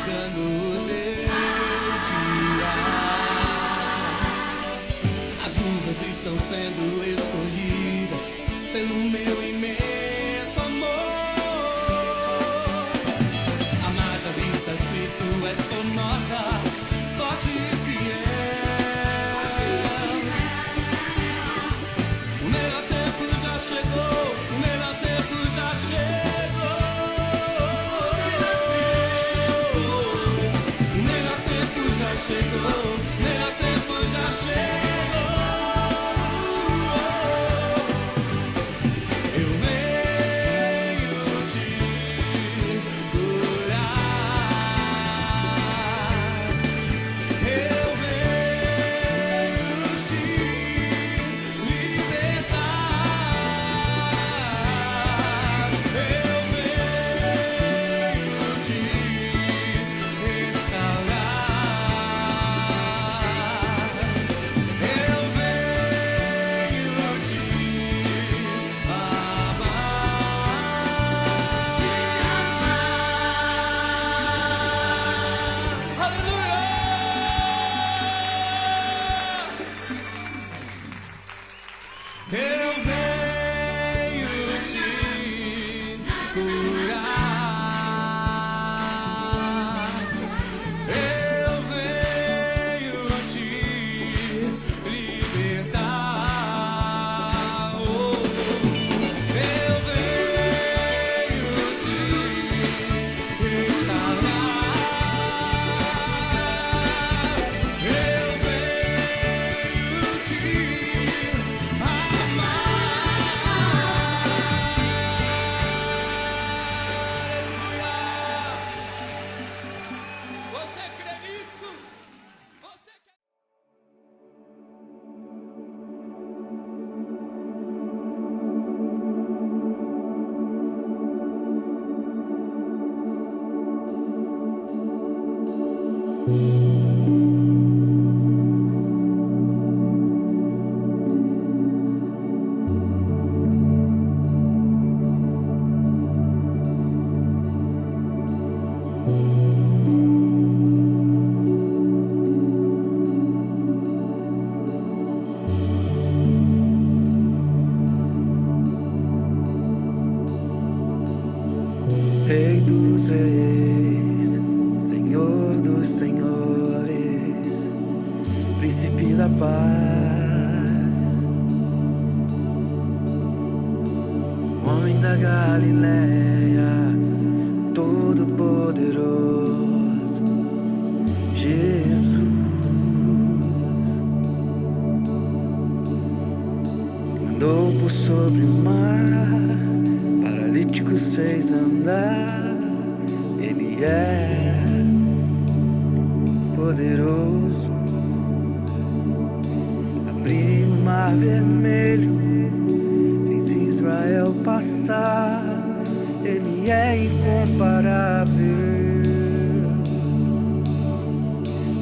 chegando o teu dia. As nuvens estão sendo escolhidas pelo meu imenso amor. Amada vista, se tu és formosa, forte e fiel. O melhor tempo já chegou, o melhor tempo já chegou. O melhor tempo já chegou, o melhor tempo já chegou. Eu venho te curar. Eu venho te libertar. Eu venho te restaurar. Eu venho te amar. Aleluia! Eu venho te curar. Eu venho te libertar. Oh, eu venho te restaurar. Eu venho te amar. Você crê nisso? Você quer? Rei dos reis, Senhor dos senhores, Príncipe da paz, Homem da Galileia, Todo-Poderoso, Jesus. Andou por sobre o mar, paralíticos fez andar. Ele é poderoso. Abriu o mar vermelho, fez Israel passar. Ele é incomparável.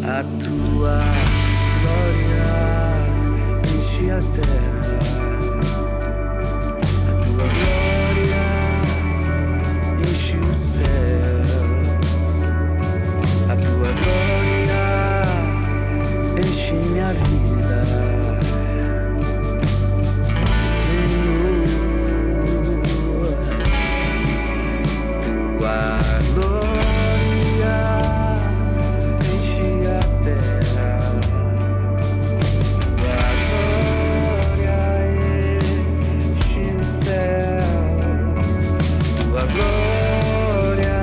A tua glória enche a terra. A tua glória enche os céus. A tua glória enche minha vida, Senhor. Tua glória enche a terra. Tua glória enche os céus. Tua glória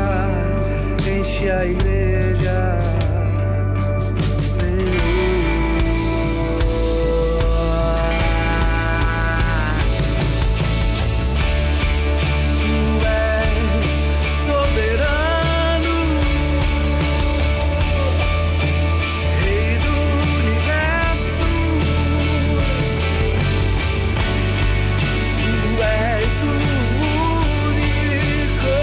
enche a igreja, Senhor. Tu és soberano, Rei do universo. Tu és o único.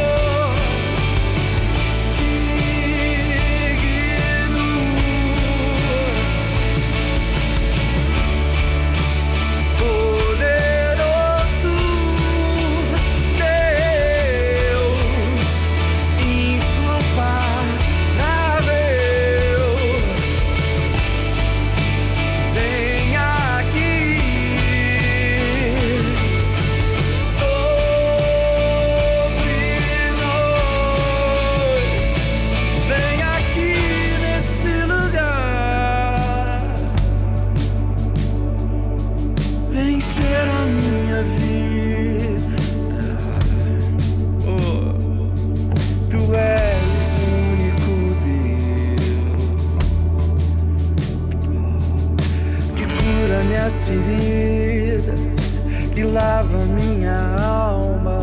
minhas feridas, que lava minha alma,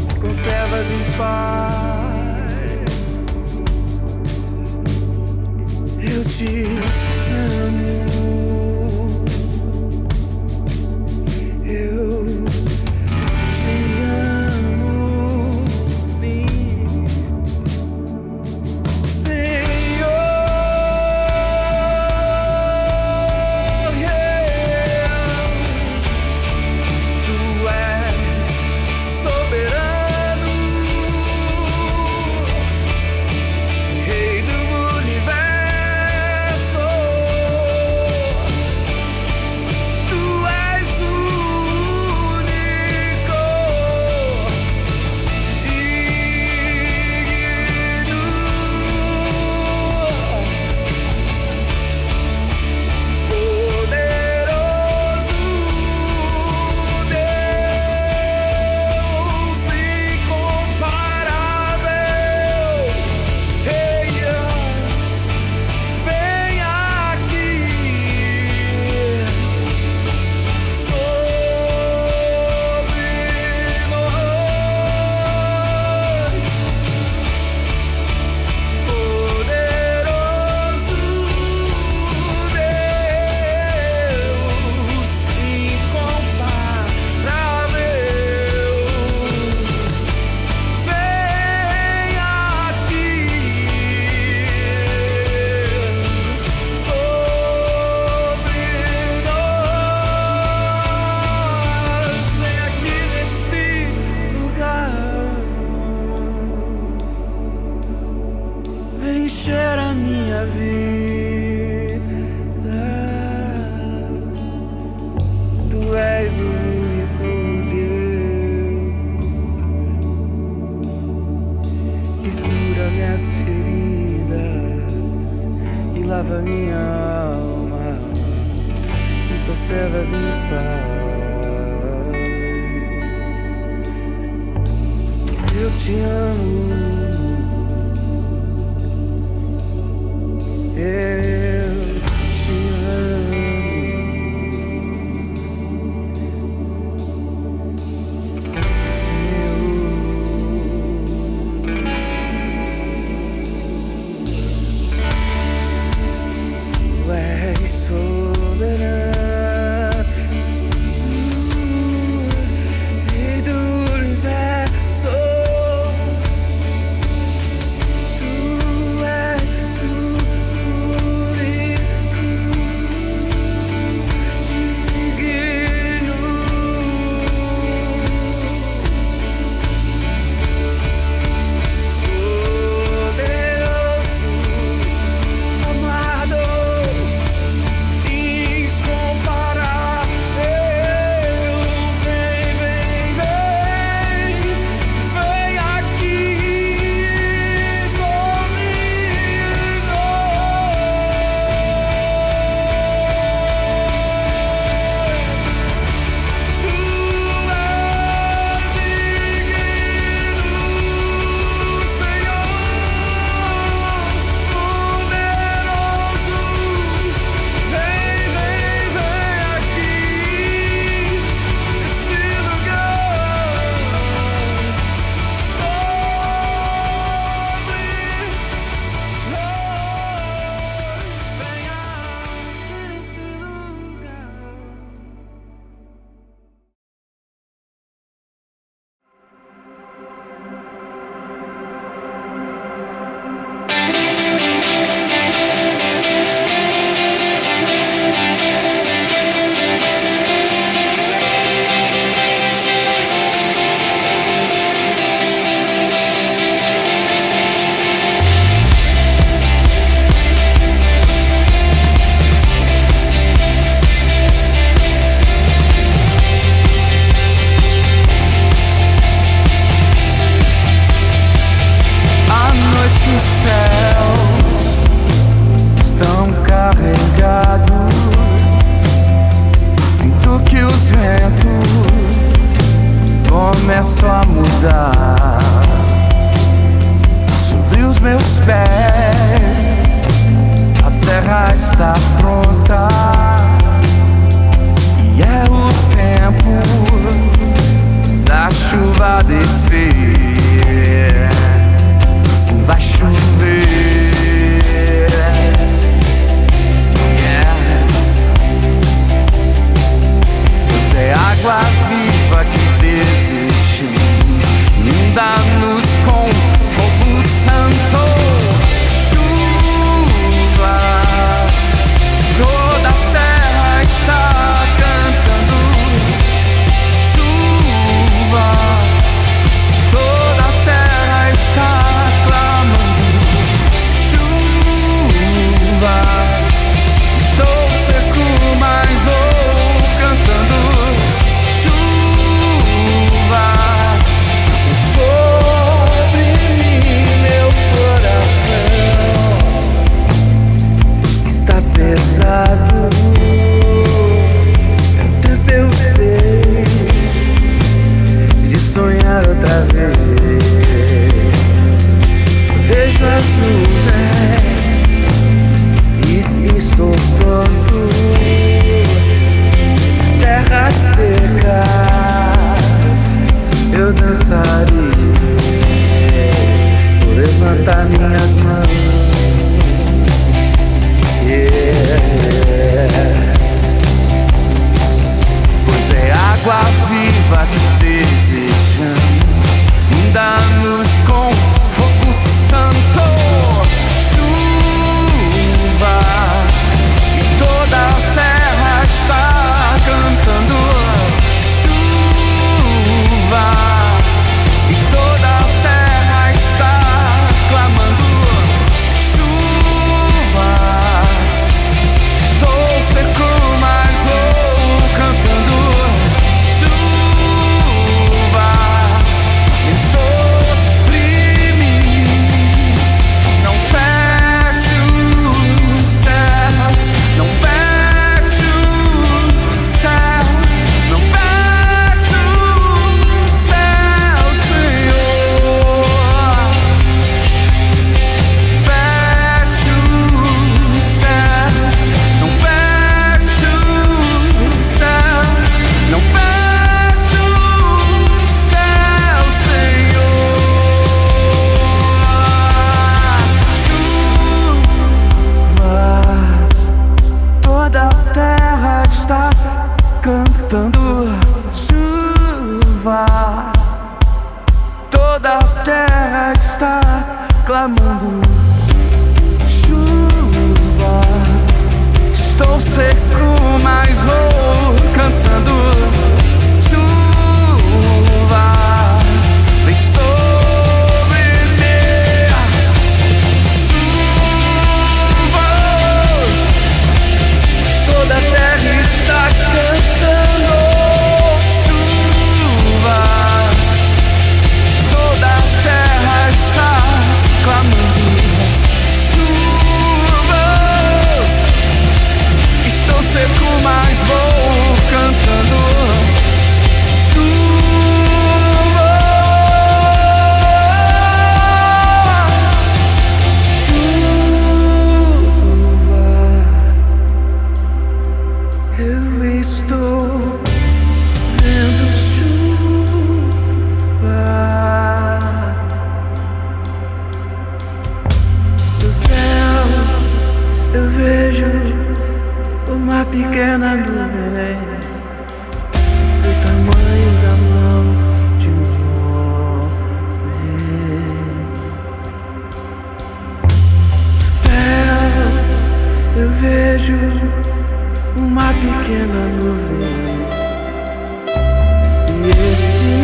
que conservas em paz. Eu te amo. Eu te amo, sim. Encher a minha vida. Tu és o único Deus que cura minhas feridas e lava minha alma e conservas em paz. Eu te amo. Eu te amo, Senhor. Tu és soberano, Rei do universo. Começo a mudar sobre os meus pés. A terra está pronta padecer. Assim vai chover. Pois é água viva que desejamos, inunda-nos com fogo santo. Chuva, toda a terra está cantando. Chuva, toda a terra está clamando. Chuva, estou seco, mas vou cantando. Chuva, sobre meu coração está pesado. É tempo, eu sei, de sonhar outra vez. Vejo as nuvens e se estou pronto, terra seca, eu dançarei, vou levantar minhas mãos. Pois é água viva que desejamos, inunda-nos com fogo santo. Chuva, e toda a terra está cantando. Chuva, e toda a terra está clamando. Chuva, estou seco, mas vou cantando. Chuva, vem sobre mim. Não feche os céus, não feche os céus, não feche os céus, Senhor. Feche os céus, não feche os céus, não feche os céus, Senhor. Chuva, toda a terra está cantando. Chuva, toda a terra está clamando. Chuva, estou seco, mas vou cantando. Chuva, vem sobre mim. Chuva, toda a terra está cantando. Chuva, toda a terra está clamando. Chuva, estou seco, mas vou cantando. Chuva, chuva, eu estou vendo chuva. Do céu eu vejo uma pequena nuvem do tamanho da mão de um homem. Do céu eu vejo uma pequena nuvem, e esse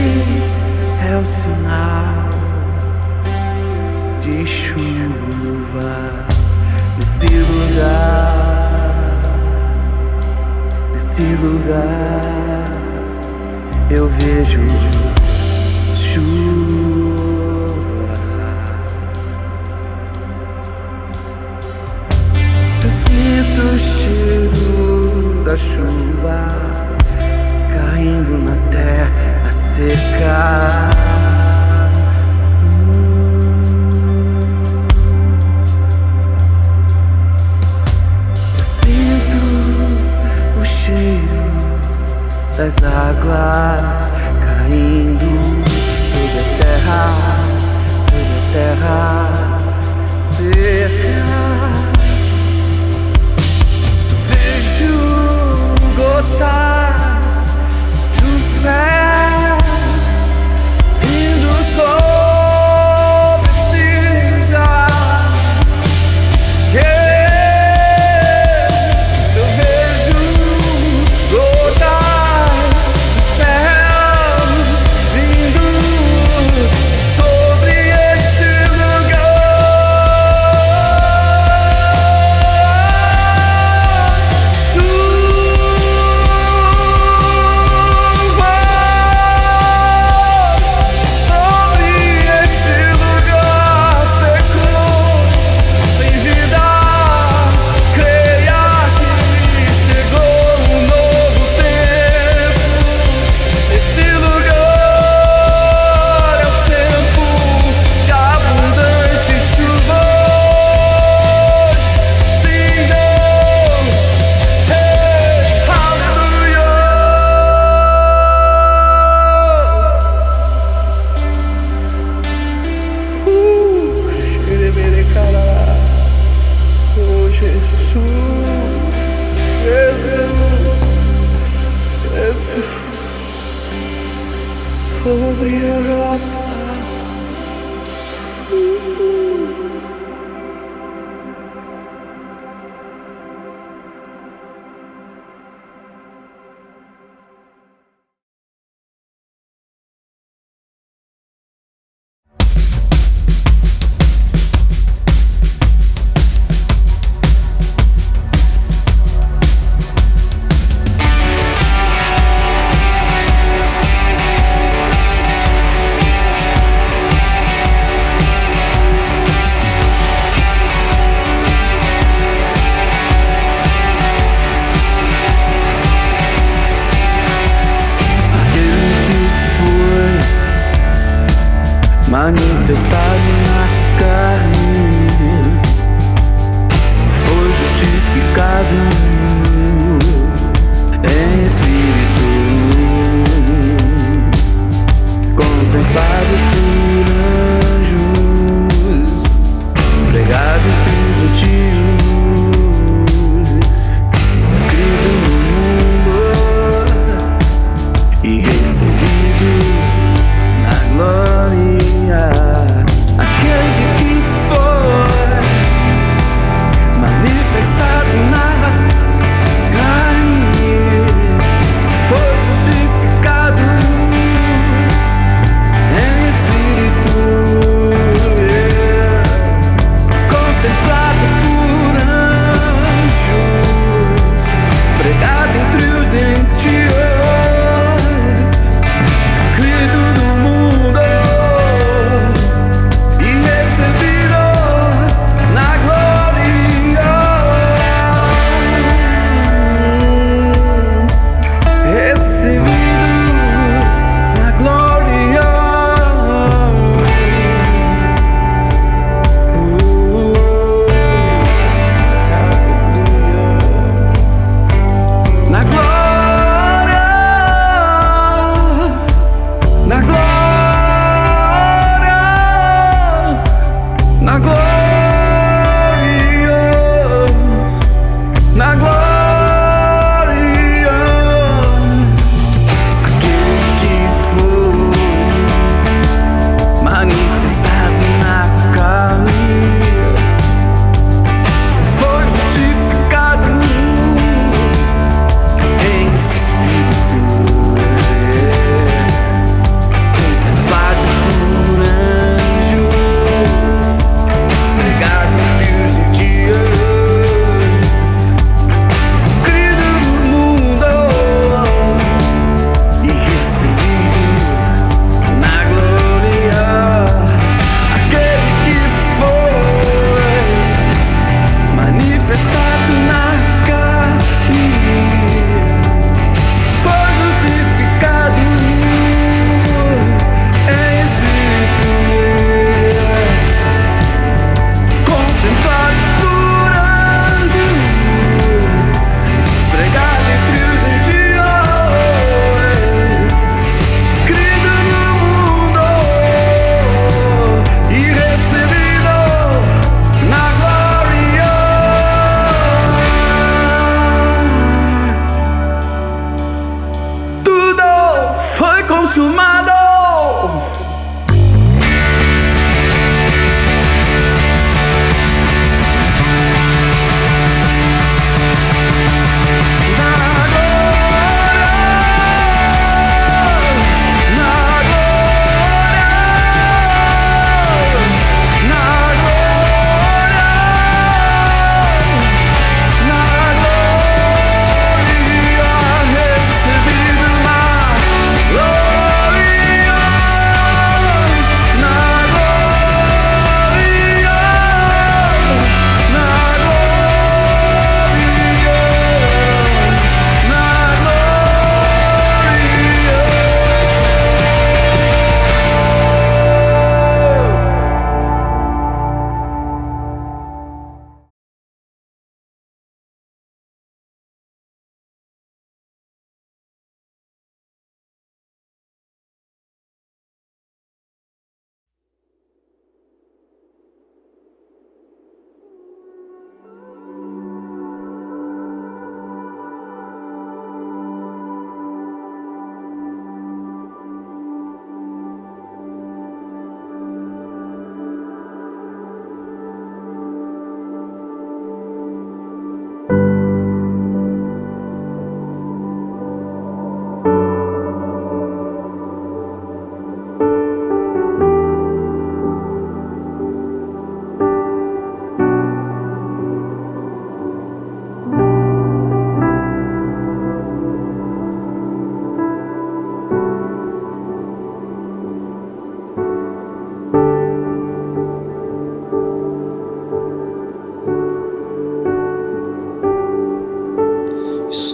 é o sinal de chuvas nesse lugar. Nesse lugar eu vejo chuvas. Eu sinto o cheiro da chuva caindo na terra seca. Eu sinto o cheiro das águas caindo gotas dos céus vindo sobre Cidade. Eu vejo gotas dos céus vindo sobre esse Jesus, sobre a Europa. Manifestado na carne, foi justificado em espírito, contemplado por anjos, pregado entre os gentios, crido no mundo e recebido na glória. Aquele que foi manifestado na carne, foi justificado em espírito.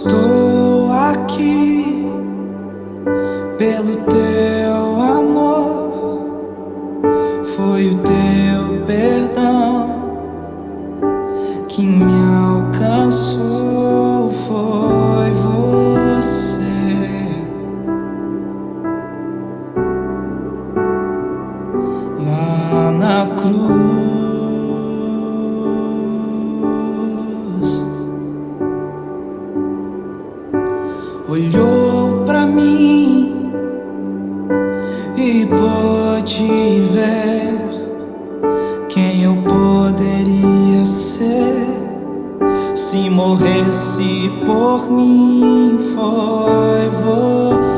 Estou aqui pelo teu amor, foi o teu perdão que me alcançou, foi você. Lá na cruz, olhou pra mim e pôde ver quem eu poderia ser se morresse por mim. Foi você.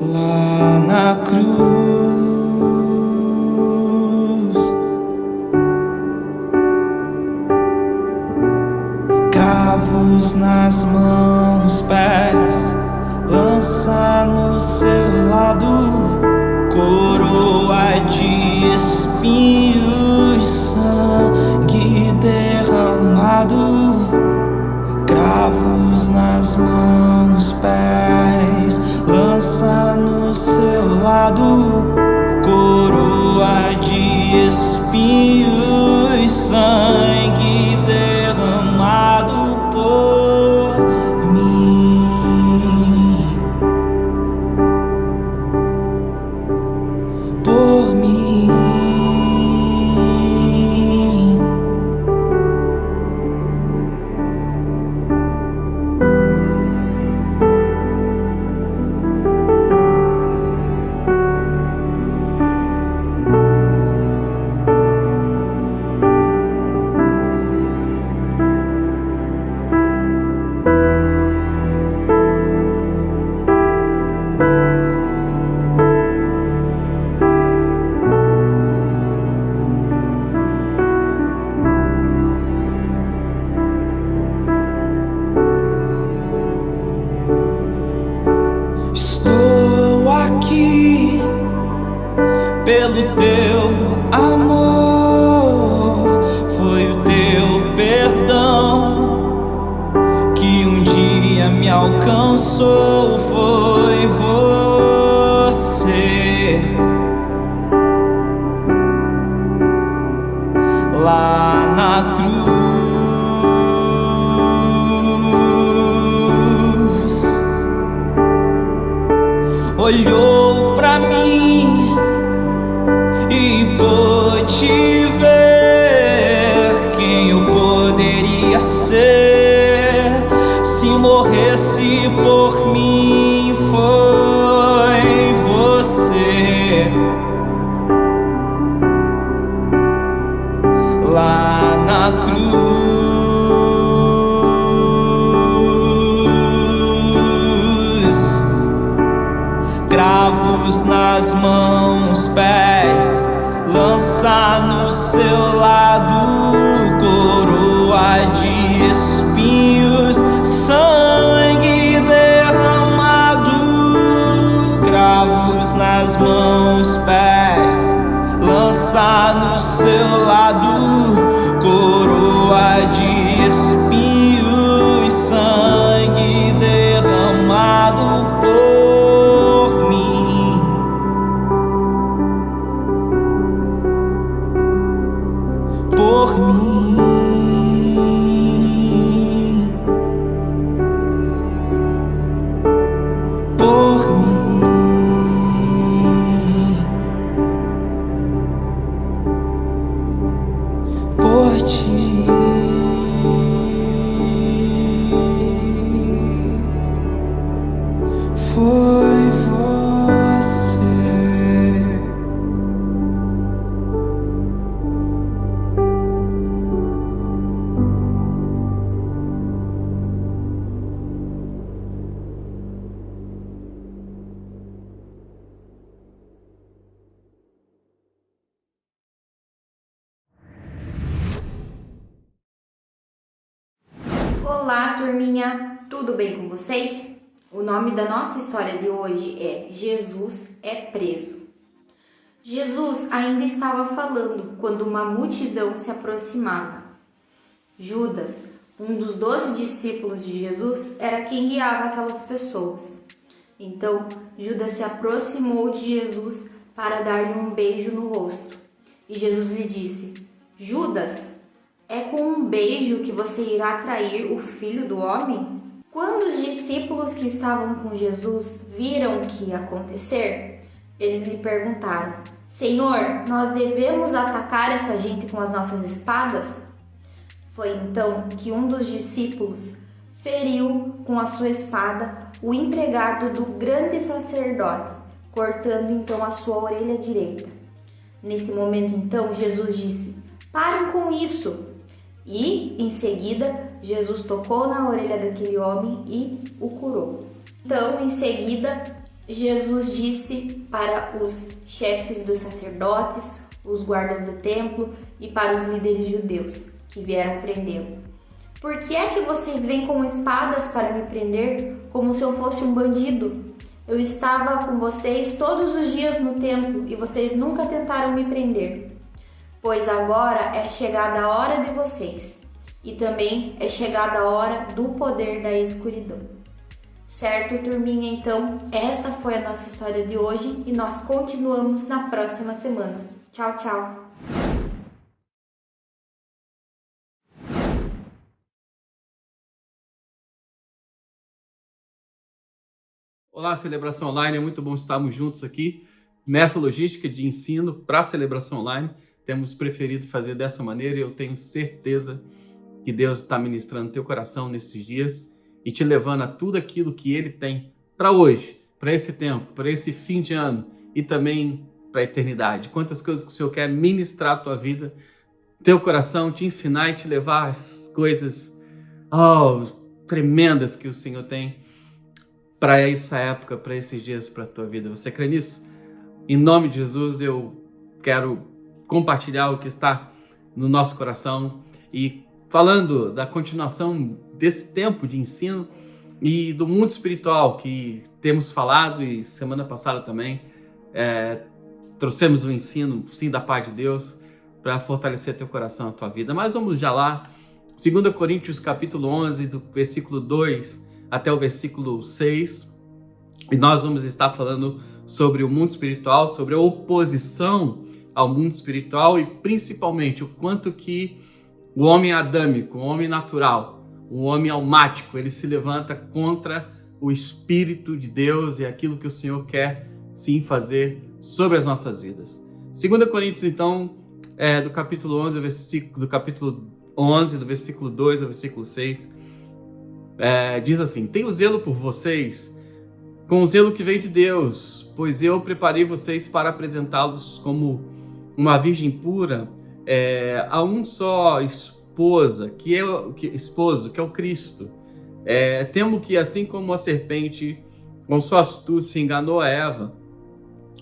Lá na cruz, cravos nas mãos, pés, lança no seu lado, coroa de espinhos, sangue derramado. Cravos nas mãos, pés, lança no seu lado, coroa de espinhos, sangue derramado por mim, por mim. Estou aqui pelo teu amor, foi o teu perdão que um dia me alcançou, foi você. Lá na cruz, olhou pra mim e pôde ver quem eu poderia ser se morresse por mim. Foi você. Lá na cruz, cravos nas mãos, pés, lança no seu lado, coroa de espinhos, sangue derramado. Cravos nas mãos, pés, lança no seu lado, coroa de espinhos, sangue derramado por mim, por mim, por mim, por ti. Foi você. Olá, turminha! Tudo bem com vocês? O nome da nossa história de hoje é Jesus é Preso. Jesus ainda estava falando quando uma multidão se aproximava. Judas, um dos 12 discípulos de Jesus, era quem guiava aquelas pessoas. Então, Judas se aproximou de Jesus para dar-lhe um beijo no rosto. E Jesus lhe disse: Judas, é com um beijo que você irá trair o Filho do Homem? Quando os discípulos que estavam com Jesus viram o que ia acontecer, eles lhe perguntaram: Senhor, nós devemos atacar essa gente com as nossas espadas? Foi então que um dos discípulos feriu com a sua espada o empregado do grande sacerdote, cortando então a sua orelha direita. Nesse momento então Jesus disse: Parem com isso! E em seguida Jesus tocou na orelha daquele homem e o curou. Então em seguida Jesus disse para os chefes dos sacerdotes, os guardas do templo e para os líderes judeus que vieram prendê-lo: Por que é que vocês vêm com espadas para me prender como se eu fosse um bandido? Eu estava com vocês todos os dias no templo e vocês nunca tentaram me prender. Pois agora é chegada a hora de vocês e também é chegada a hora do poder da escuridão. Certo, turminha? Então, essa foi a nossa história de hoje e nós continuamos na próxima semana. Tchau, tchau! Olá, Celebração Online, é muito bom estarmos juntos aqui nessa logística de ensino para a Celebração Online. Temos preferido fazer dessa maneira e eu tenho certeza que Deus está ministrando teu coração nesses dias e te levando a tudo aquilo que Ele tem para hoje, para esse tempo, para esse fim de ano e também para a eternidade. Quantas coisas que o Senhor quer ministrar a tua vida, teu coração, te ensinar e te levar às coisas tremendas que o Senhor tem para essa época, para esses dias, para a tua vida. Você crê nisso? Em nome de Jesus, eu quero compartilhar o que está no nosso coração e falando da continuação desse tempo de ensino e do mundo espiritual que temos falado, e semana passada também trouxemos o ensino, sim, da paz de Deus para fortalecer teu coração, a tua vida. Mas vamos já lá, 2 Coríntios capítulo 11, do versículo 2 até o versículo 6, e nós vamos estar falando sobre o mundo espiritual, sobre a oposição ao mundo espiritual e principalmente o quanto que o homem adâmico, o homem natural, o homem almático, ele se levanta contra o Espírito de Deus e aquilo que o Senhor quer sim fazer sobre as nossas vidas. 2 Coríntios, então, do capítulo 11, do versículo 2 ao versículo 6, diz assim: Tenho zelo por vocês, com o zelo que veio de Deus, pois eu preparei vocês para apresentá-los como uma virgem pura, a um só esposo, que é o Cristo. Temo que, assim como a serpente, com sua astúcia, enganou a Eva,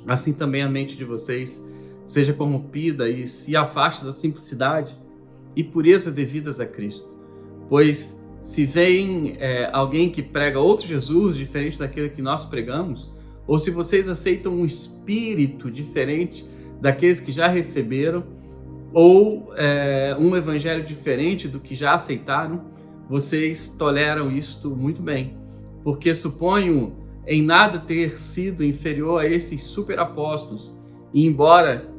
assim também a mente de vocês seja corrompida e se afaste da simplicidade e pureza devidas a Cristo. Pois se vem alguém que prega outro Jesus diferente daquele que nós pregamos, ou se vocês aceitam um espírito diferente daqueles que já receberam, ou um evangelho diferente do que já aceitaram, vocês toleram isto muito bem, porque suponho em nada ter sido inferior a esses superapóstolos, e embora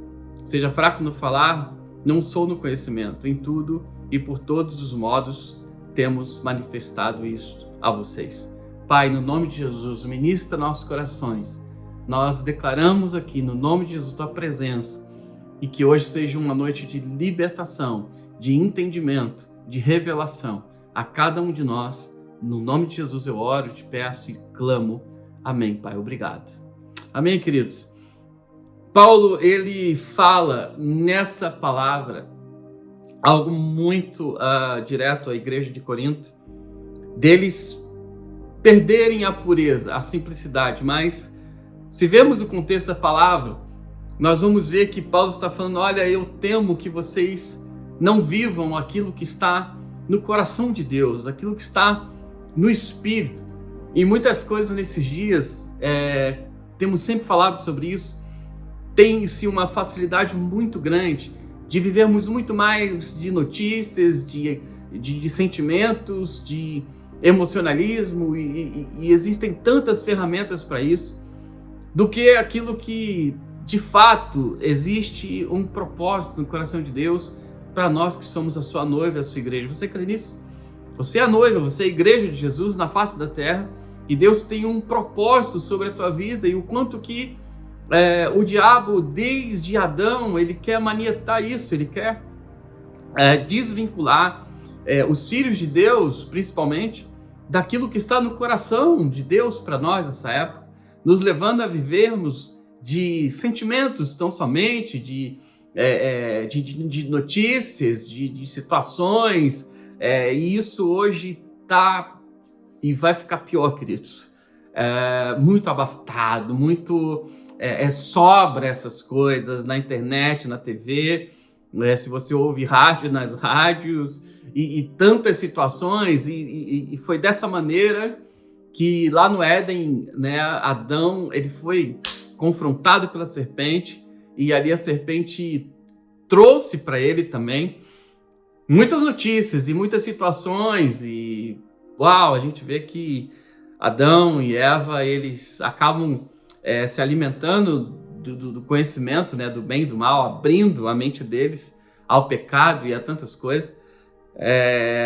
seja fraco no falar, não sou no conhecimento. Em tudo e por todos os modos temos manifestado isto a vocês. Pai, no nome de Jesus, ministra nossos corações. Nós declaramos aqui, no nome de Jesus, tua presença, e que hoje seja uma noite de libertação, de entendimento, de revelação a cada um de nós. No nome de Jesus eu oro, te peço e clamo. Amém, Pai. Obrigado. Amém, queridos. Paulo, ele fala nessa palavra algo muito direto à igreja de Corinto, deles perderem a pureza, a simplicidade. Mas se vemos o contexto da palavra, nós vamos ver que Paulo está falando: olha, eu temo que vocês não vivam aquilo que está no coração de Deus, aquilo que está no Espírito. E muitas coisas nesses dias, temos sempre falado sobre isso, tem-se uma facilidade muito grande de vivermos muito mais de notícias, de sentimentos, de emocionalismo, e existem tantas ferramentas para isso, do que aquilo que de fato existe um propósito no coração de Deus para nós que somos a sua noiva, a sua igreja. Você crê nisso? Você é a noiva, você é a igreja de Jesus na face da terra, e Deus tem um propósito sobre a tua vida, e o quanto que o diabo, desde Adão, ele quer manietar isso, ele quer desvincular os filhos de Deus, principalmente, daquilo que está no coração de Deus para nós nessa época, nos levando a vivermos de sentimentos tão somente, de notícias, de situações, e isso hoje está e vai ficar pior, queridos. Muito abastado, muito sobra essas coisas na internet, na TV, se você ouve rádio nas rádios, e tantas situações, e foi dessa maneira que lá no Éden, né, Adão, ele foi confrontado pela serpente, e ali a serpente trouxe para ele também muitas notícias e muitas situações, e a gente vê que Adão e Eva, eles acabam se alimentando do conhecimento, né, do bem e do mal, abrindo a mente deles ao pecado e a tantas coisas,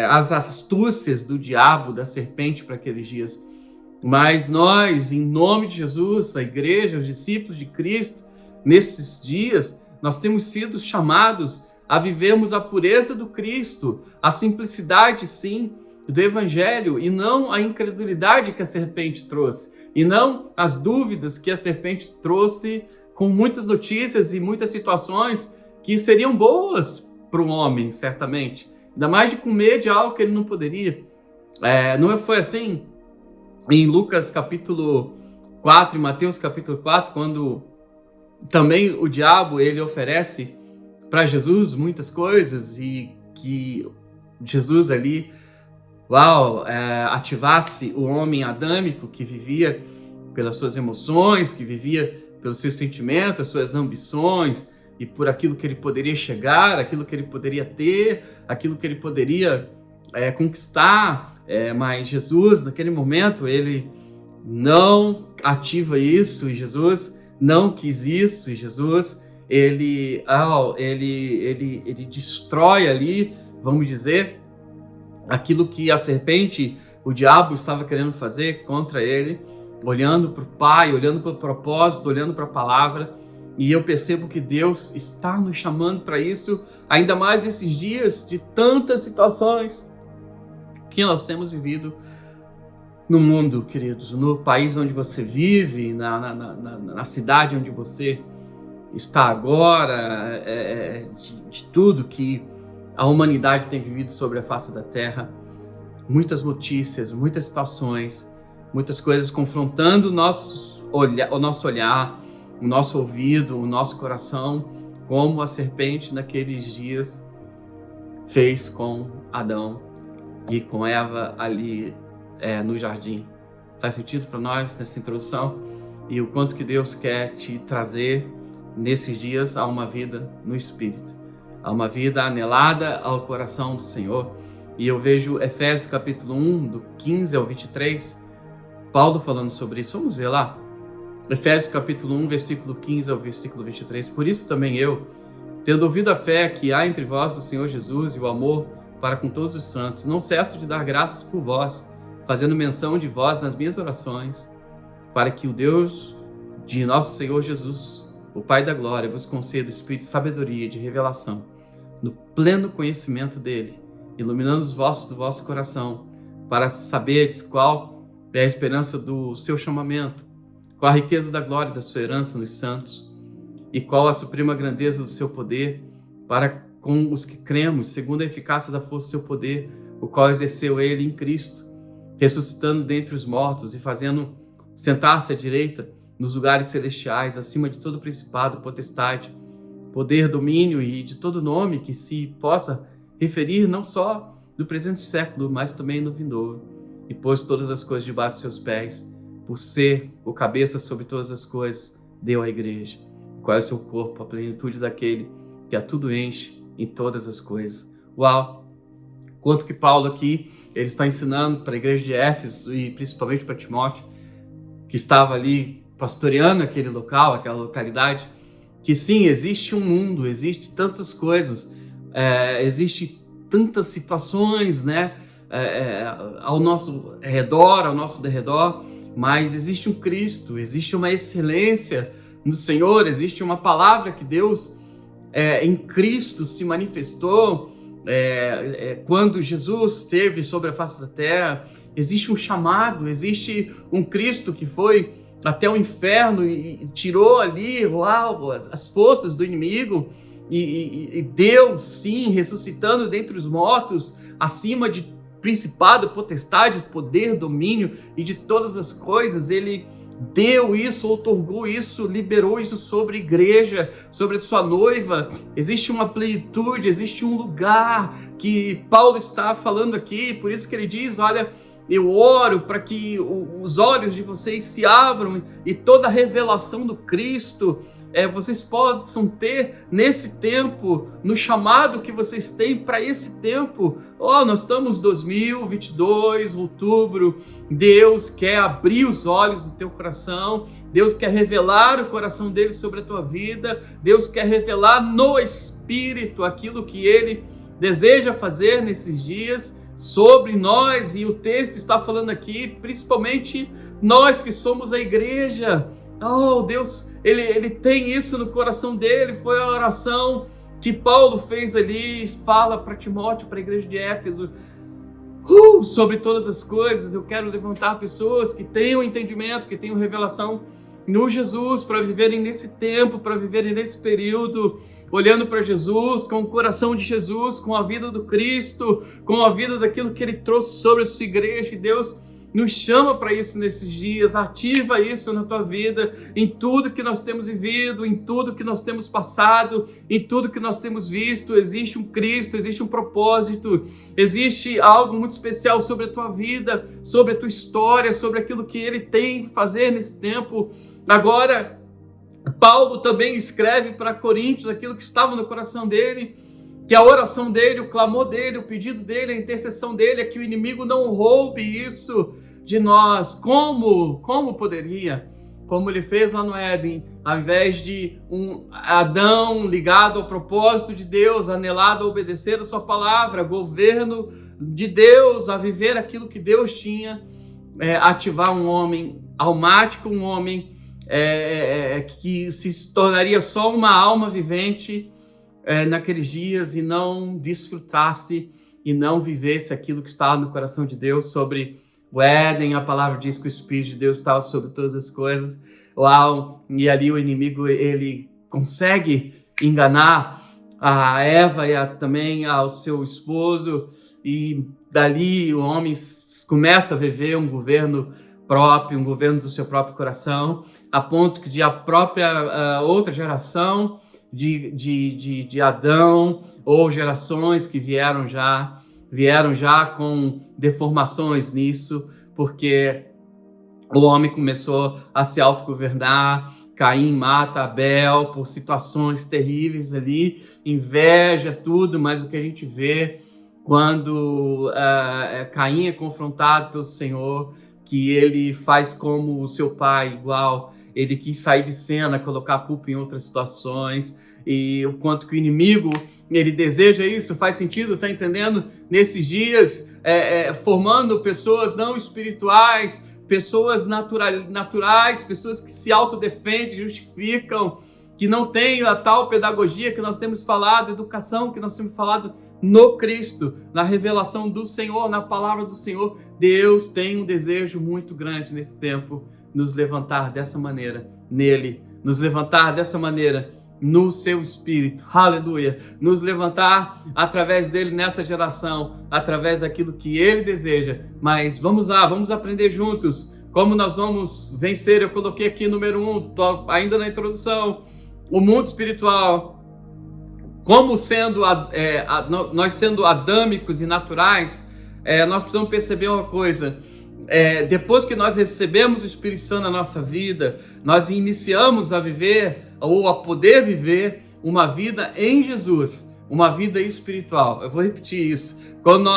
as astúcias do diabo, da serpente para aqueles dias. Mas nós, em nome de Jesus, a igreja, os discípulos de Cristo, nesses dias, nós temos sido chamados a vivermos a pureza do Cristo, a simplicidade, sim, do Evangelho, e não a incredulidade que a serpente trouxe, e não as dúvidas que a serpente trouxe, com muitas notícias e muitas situações que seriam boas para o homem, certamente, ainda mais de comer de algo que ele não poderia. Não foi assim em Lucas capítulo 4, em Mateus capítulo 4, quando também o diabo, ele oferece para Jesus muitas coisas, e que Jesus ali ativasse o homem adâmico que vivia pelas suas emoções, que vivia pelos seus sentimentos, as suas ambições, e por aquilo que ele poderia chegar, aquilo que ele poderia ter, aquilo que ele poderia conquistar. Mas Jesus, naquele momento, ele não ativa isso, e Jesus não quis isso, e Jesus, ele destrói ali, vamos dizer, aquilo que a serpente, o diabo, estava querendo fazer contra ele, olhando para o Pai, olhando para o propósito, olhando para a palavra. E eu percebo que Deus está nos chamando para isso, ainda mais nesses dias de tantas situações que nós temos vivido no mundo, queridos, no país onde você vive, na cidade onde você está agora, de tudo que a humanidade tem vivido sobre a face da terra. Muitas notícias, muitas situações, muitas coisas confrontando o nosso olhar, o nosso ouvido, o nosso coração, como a serpente naqueles dias fez com Adão e com Eva ali no jardim. Faz sentido para nós nessa introdução? E o quanto que Deus quer te trazer nesses dias a uma vida no Espírito, a uma vida anelada ao coração do Senhor. E eu vejo Efésios capítulo 1, do 15 ao 23, Paulo falando sobre isso. Vamos ver lá. Efésios capítulo 1, versículo 15 ao versículo 23. Por isso também eu, tendo ouvido a fé que há entre vós do Senhor Jesus e o amor para com todos os santos, não cesso de dar graças por vós, fazendo menção de vós nas minhas orações, para que o Deus de nosso Senhor Jesus, o Pai da glória, vos conceda o espírito de sabedoria e de revelação, no pleno conhecimento dele, iluminando os vossos do vosso coração, para saberdes qual é a esperança do seu chamamento, qual a riqueza da glória da sua herança nos santos, e qual a suprema grandeza do seu poder, para com os que cremos, segundo a eficácia da força do seu poder, o qual exerceu ele em Cristo, ressuscitando dentre os mortos e fazendo sentar-se à direita nos lugares celestiais, acima de todo principado, potestade, poder, domínio e de todo nome que se possa referir não só no presente século, mas também no vindouro, e pôs todas as coisas debaixo dos seus pés, por ser o cabeça sobre todas as coisas, deu à igreja, qual é o seu corpo, a plenitude daquele que a tudo enche em todas as coisas. Uau! Quanto que Paulo aqui, ele está ensinando para a igreja de Éfeso e principalmente para Timóteo, que estava ali pastoreando aquele local, aquela localidade, que sim, existe um mundo, existe tantas coisas, existe tantas situações, né, ao nosso redor, ao nosso derredor, mas existe um Cristo, existe uma excelência no Senhor, existe uma palavra que Deus em Cristo se manifestou quando Jesus esteve sobre a face da terra. Existe um chamado, existe um Cristo que foi até o inferno e tirou ali as forças do inimigo, e Deus, sim, ressuscitando dentre os mortos, acima de principado, potestade, poder, domínio e de todas as coisas. Ele deu isso, outorgou isso, liberou isso sobre a igreja, sobre a sua noiva. Existe uma plenitude, existe um lugar que Paulo está falando aqui, por isso que ele diz, olha, eu oro para que os olhos de vocês se abram e toda a revelação do Cristo vocês possam ter nesse tempo, no chamado que vocês têm para esse tempo. Nós estamos em 2022, outubro. Deus quer abrir os olhos do teu coração, Deus quer revelar o coração dele sobre a tua vida, Deus quer revelar no Espírito aquilo que ele deseja fazer nesses dias sobre nós, e o texto está falando aqui, principalmente nós que somos a igreja. Deus, ele tem isso no coração dele. Foi a oração que Paulo fez ali, fala para Timóteo, para a igreja de Éfeso, sobre todas as coisas. Eu quero levantar pessoas que tenham entendimento, que tenham revelação no Jesus, para viverem nesse tempo, para viverem nesse período, olhando para Jesus, com o coração de Jesus, com a vida do Cristo, com a vida daquilo que ele trouxe sobre a sua igreja. E Deus nos chama para isso nesses dias. Ativa isso na tua vida, em tudo que nós temos vivido, em tudo que nós temos passado, em tudo que nós temos visto. Existe um Cristo, existe um propósito, existe algo muito especial sobre a tua vida, sobre a tua história, sobre aquilo que ele tem que fazer nesse tempo. Agora, Paulo também escreve para Coríntios aquilo que estava no coração dele, que a oração dele, o clamor dele, o pedido dele, a intercessão dele é que o inimigo não roube isso de nós. Como poderia? Como ele fez lá no Éden, ao invés de um Adão ligado ao propósito de Deus, anelado a obedecer a sua palavra, governo de Deus, a viver aquilo que Deus tinha, ativar um homem almático, um homem que se tornaria só uma alma vivente naqueles dias, e não desfrutasse e não vivesse aquilo que estava no coração de Deus. Sobre o Éden, a palavra diz que o Espírito de Deus estava sobre todas as coisas. E ali o inimigo, ele consegue enganar a Eva e também ao seu esposo, e dali o homem começa a viver um governo próprio, um governo do seu próprio coração, a ponto que de a própria outra geração de Adão, ou gerações que vieram já com deformações nisso, porque o homem começou a se autogovernar. Caim mata Abel por situações terríveis ali, inveja, tudo, mas o que a gente vê quando Caim é confrontado pelo Senhor, que ele faz como o seu pai, igual. Ele quis sair de cena, colocar a culpa em outras situações, e o quanto que o inimigo, ele deseja isso. Faz sentido, tá entendendo? Nesses dias, formando pessoas não espirituais, pessoas naturais, pessoas que se autodefendem, justificam, que não têm a tal pedagogia que nós temos falado, educação que nós temos falado no Cristo, na revelação do Senhor, na palavra do Senhor. Deus tem um desejo muito grande nesse tempo, nos levantar dessa maneira nele, nos levantar dessa maneira no seu Espírito, aleluia, nos levantar através dele nessa geração, através daquilo que ele deseja. Mas vamos lá, vamos aprender juntos como nós vamos vencer. Eu coloquei aqui número 1, tô ainda na introdução, o mundo espiritual, como sendo nós sendo adâmicos e naturais. Nós precisamos perceber uma coisa: depois que nós recebemos o Espírito Santo na nossa vida, nós iniciamos a viver ou a poder viver uma vida em Jesus, uma vida espiritual. Eu vou repetir isso. Quando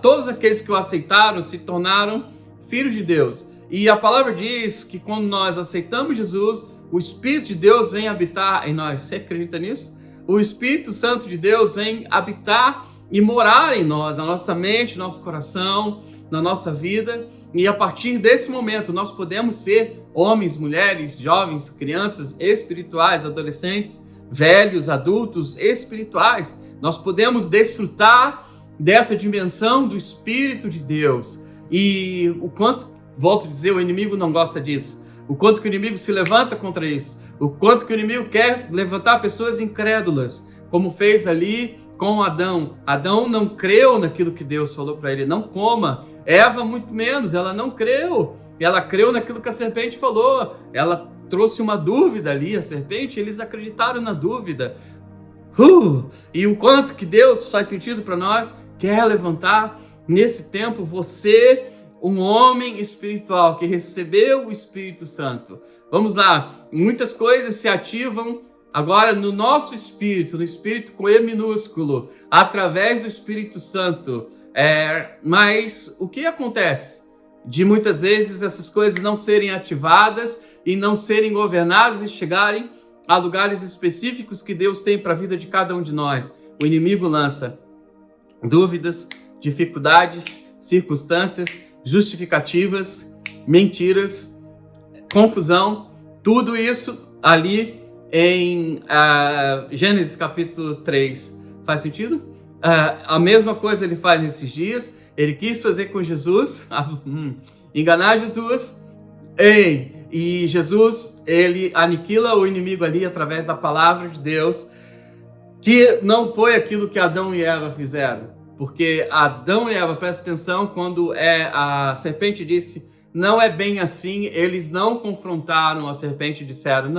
todos aqueles que o aceitaram se tornaram filhos de Deus. E a palavra diz que quando nós aceitamos Jesus, o Espírito de Deus vem habitar em nós. Você acredita nisso? O Espírito Santo de Deus vem habitar e morar em nós, na nossa mente, no nosso coração, na nossa vida. E a partir desse momento nós podemos ser homens, mulheres, jovens, crianças espirituais, adolescentes, velhos, adultos espirituais. Nós podemos desfrutar dessa dimensão do Espírito de Deus. E o quanto, volto a dizer, o inimigo não gosta disso. O quanto que o inimigo se levanta contra isso. O quanto que o inimigo quer levantar pessoas incrédulas, como fez ali com Adão. Adão não creu naquilo que Deus falou para ele, não coma. Eva muito menos, ela não creu. Ela creu naquilo que a serpente falou. Ela trouxe uma dúvida ali, a serpente, eles acreditaram na dúvida. E o quanto que Deus faz sentido para nós, quer levantar nesse tempo você, um homem espiritual que recebeu o Espírito Santo. Vamos lá, muitas coisas se ativam agora no nosso espírito, no espírito com E minúsculo, através do Espírito Santo. Mas o que acontece? De muitas vezes essas coisas não serem ativadas e não serem governadas e chegarem a lugares específicos que Deus tem para a vida de cada um de nós. O inimigo lança dúvidas, dificuldades, circunstâncias, justificativas, mentiras, confusão, tudo isso ali em Gênesis capítulo 3. Faz sentido? A mesma coisa ele faz nesses dias. Ele quis fazer com Jesus, enganar Jesus, e Jesus, ele aniquila o inimigo ali através da palavra de Deus, que não foi aquilo que Adão e Eva fizeram. Porque Adão e Eva, presta atenção, quando a serpente disse, não é bem assim, eles não confrontaram a serpente e disseram,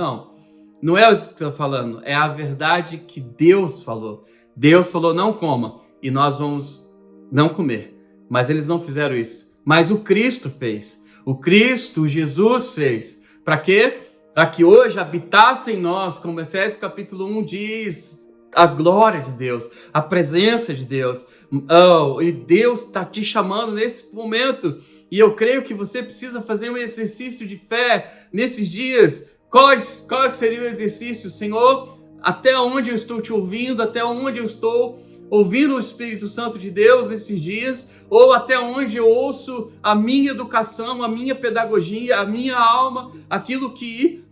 não é isso que você está falando, é a verdade que Deus falou. Deus falou, não coma, e nós vamos não comer. Mas eles não fizeram isso. Mas o Cristo fez. O Cristo, Jesus fez. Para quê? Para que hoje habitasse em nós, como Efésios capítulo 1 diz, a glória de Deus, a presença de Deus. E Deus está te chamando nesse momento. E eu creio que você precisa fazer um exercício de fé nesses dias. Qual seria o exercício, Senhor? Até onde eu estou te ouvindo? Até onde eu estou ouvindo o Espírito Santo de Deus esses dias? Ou até onde eu ouço a minha educação, a minha pedagogia, a minha alma, aquilo que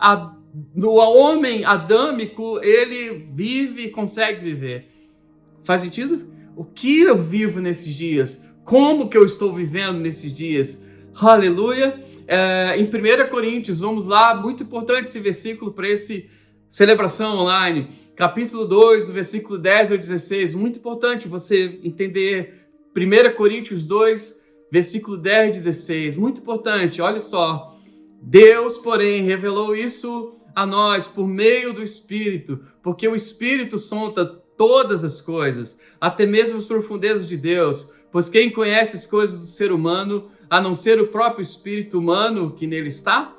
o homem adâmico, ele vive e consegue viver. Faz sentido? O que eu vivo nesses dias? Como que eu estou vivendo nesses dias? Aleluia! Em 1 Coríntios, vamos lá, muito importante esse versículo para esse celebração online. Capítulo 2, versículo 10 ao 16, muito importante você entender 1 Coríntios 2, versículo 10 e 16, muito importante, olha só. Deus, porém, revelou isso a nós por meio do Espírito, porque o Espírito sonda todas as coisas, até mesmo as profundezas de Deus, pois quem conhece as coisas do ser humano, a não ser o próprio Espírito humano que nele está?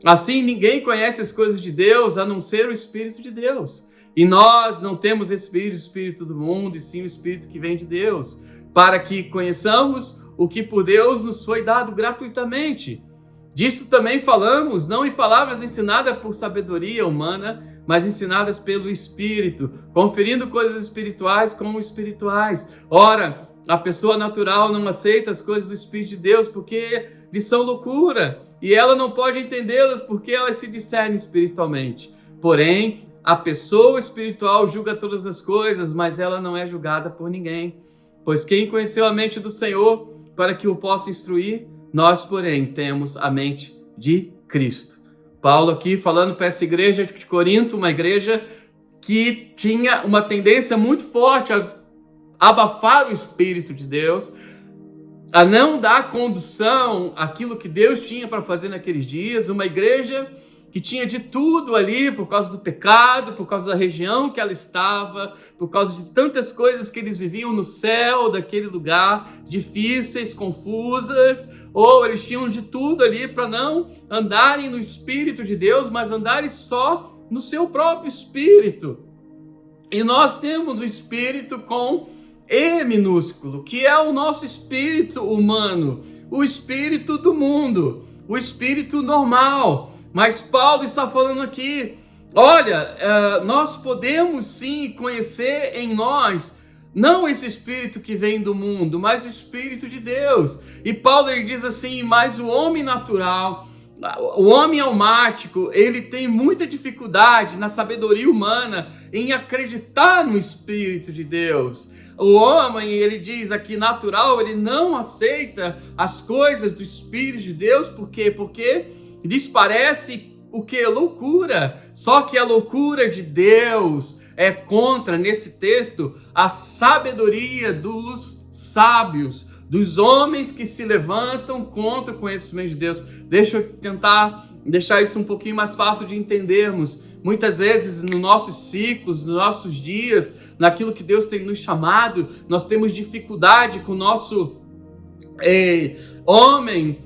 Assim, ninguém conhece as coisas de Deus, a não ser o Espírito de Deus. E nós não temos o Espírito do mundo, e sim o Espírito que vem de Deus, para que conheçamos o que por Deus nos foi dado gratuitamente. Disso também falamos, não em palavras ensinadas por sabedoria humana, mas ensinadas pelo Espírito, conferindo coisas espirituais como espirituais. Ora, a pessoa natural não aceita as coisas do Espírito de Deus porque lhes são loucura, e ela não pode entendê-las porque elas se discernem espiritualmente. Porém, a pessoa espiritual julga todas as coisas, mas ela não é julgada por ninguém. Pois quem conheceu a mente do Senhor para que o possa instruir? Nós, porém, temos a mente de Cristo. Paulo aqui falando para essa igreja de Corinto, uma igreja que tinha uma tendência muito forte a abafar o Espírito de Deus, a não dar condução àquilo que Deus tinha para fazer naqueles dias, uma igreja que tinha de tudo ali por causa do pecado, por causa da região que ela estava, por causa de tantas coisas que eles viviam no céu daquele lugar, difíceis, confusas, ou eles tinham de tudo ali para não andarem no Espírito de Deus, mas andarem só no seu próprio espírito. E nós temos o Espírito com E minúsculo, que é o nosso espírito humano, o espírito do mundo, o espírito normal. Mas Paulo está falando aqui, olha, nós podemos sim conhecer em nós, não esse espírito que vem do mundo, mas o Espírito de Deus. E Paulo ele diz assim, mas o homem natural, o homem almático, ele tem muita dificuldade na sabedoria humana em acreditar no Espírito de Deus. O homem, ele diz aqui, natural, ele não aceita as coisas do Espírito de Deus. Por quê? Porque lhes parece o que? Loucura. Só que a loucura de Deus é contra, nesse texto, a sabedoria dos sábios, dos homens que se levantam contra o conhecimento de Deus. Deixa eu tentar deixar isso um pouquinho mais fácil de entendermos. Muitas vezes, nos nossos ciclos, nos nossos dias, naquilo que Deus tem nos chamado, nós temos dificuldade com o nosso homem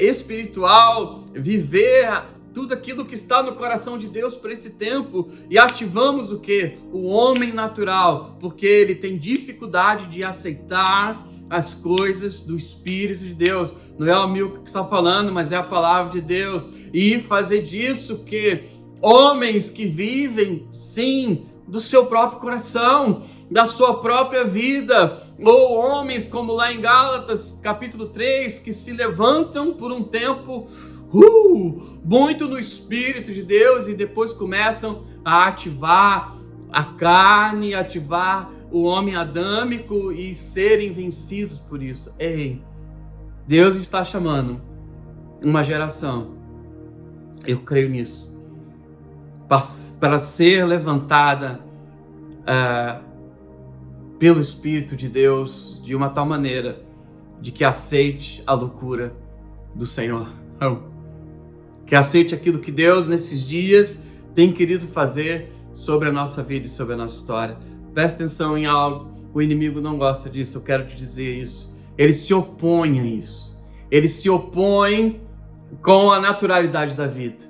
espiritual viver tudo aquilo que está no coração de Deus para esse tempo, e ativamos o quê? O homem natural, porque ele tem dificuldade de aceitar as coisas do Espírito de Deus. Não é o Milton que está falando, mas é a palavra de Deus. E fazer disso que homens que vivem, sim, do seu próprio coração, da sua própria vida, ou homens como lá em Gálatas, capítulo 3, que se levantam por um tempo muito no Espírito de Deus e depois começam a ativar a carne, ativar o homem adâmico e serem vencidos por isso. Ei, Deus está chamando uma geração, eu creio nisso, para ser levantada pelo Espírito de Deus de uma tal maneira de que aceite a loucura do Senhor. Que aceite aquilo que Deus nesses dias tem querido fazer sobre a nossa vida e sobre a nossa história. Presta atenção em algo, o inimigo não gosta disso, eu quero te dizer isso. Ele se opõe a isso. Ele se opõe com a naturalidade da vida.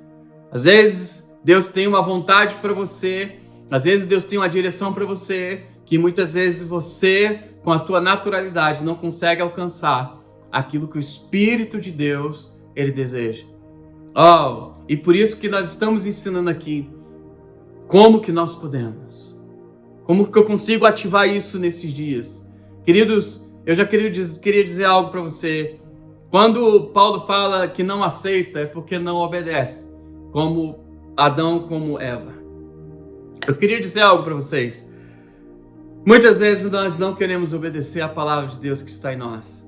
Às vezes Deus tem uma vontade para você, às vezes Deus tem uma direção para você, que muitas vezes você, com a tua naturalidade, não consegue alcançar aquilo que o Espírito de Deus, ele deseja. E por isso que nós estamos ensinando aqui como que nós podemos, como que eu consigo ativar isso nesses dias. Queridos, eu já queria dizer algo para você. Quando Paulo fala que não aceita, é porque não obedece, como Adão, como Eva. Eu queria dizer algo para vocês. Muitas vezes nós não queremos obedecer a palavra de Deus que está em nós.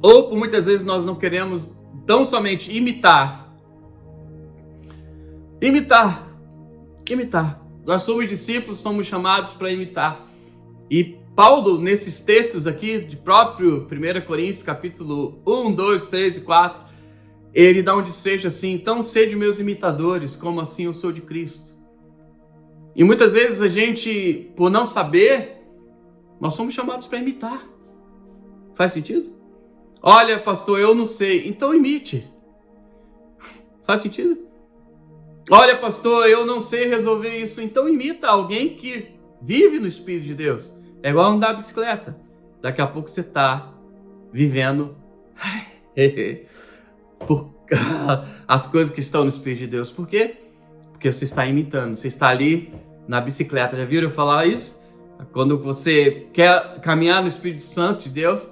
Ou por muitas vezes nós não queremos tão somente imitar. Nós somos discípulos, somos chamados para imitar. E Paulo, nesses textos aqui, de próprio 1 Coríntios, capítulo 1, 2, 3 e 4, ele dá um desfecho assim: então sede meus imitadores, como assim eu sou de Cristo. E muitas vezes a gente, por não saber, nós somos chamados para imitar. Faz sentido? Olha, pastor, eu não sei. Então imite. Faz sentido? Olha, pastor, eu não sei resolver isso. Então imita alguém que vive no Espírito de Deus. É igual andar de bicicleta. Daqui a pouco você está vivendo por as coisas que estão no Espírito de Deus. Por quê? Porque você está imitando. Você está ali na bicicleta. Já viram eu falar isso? Quando você quer caminhar no Espírito Santo de Deus,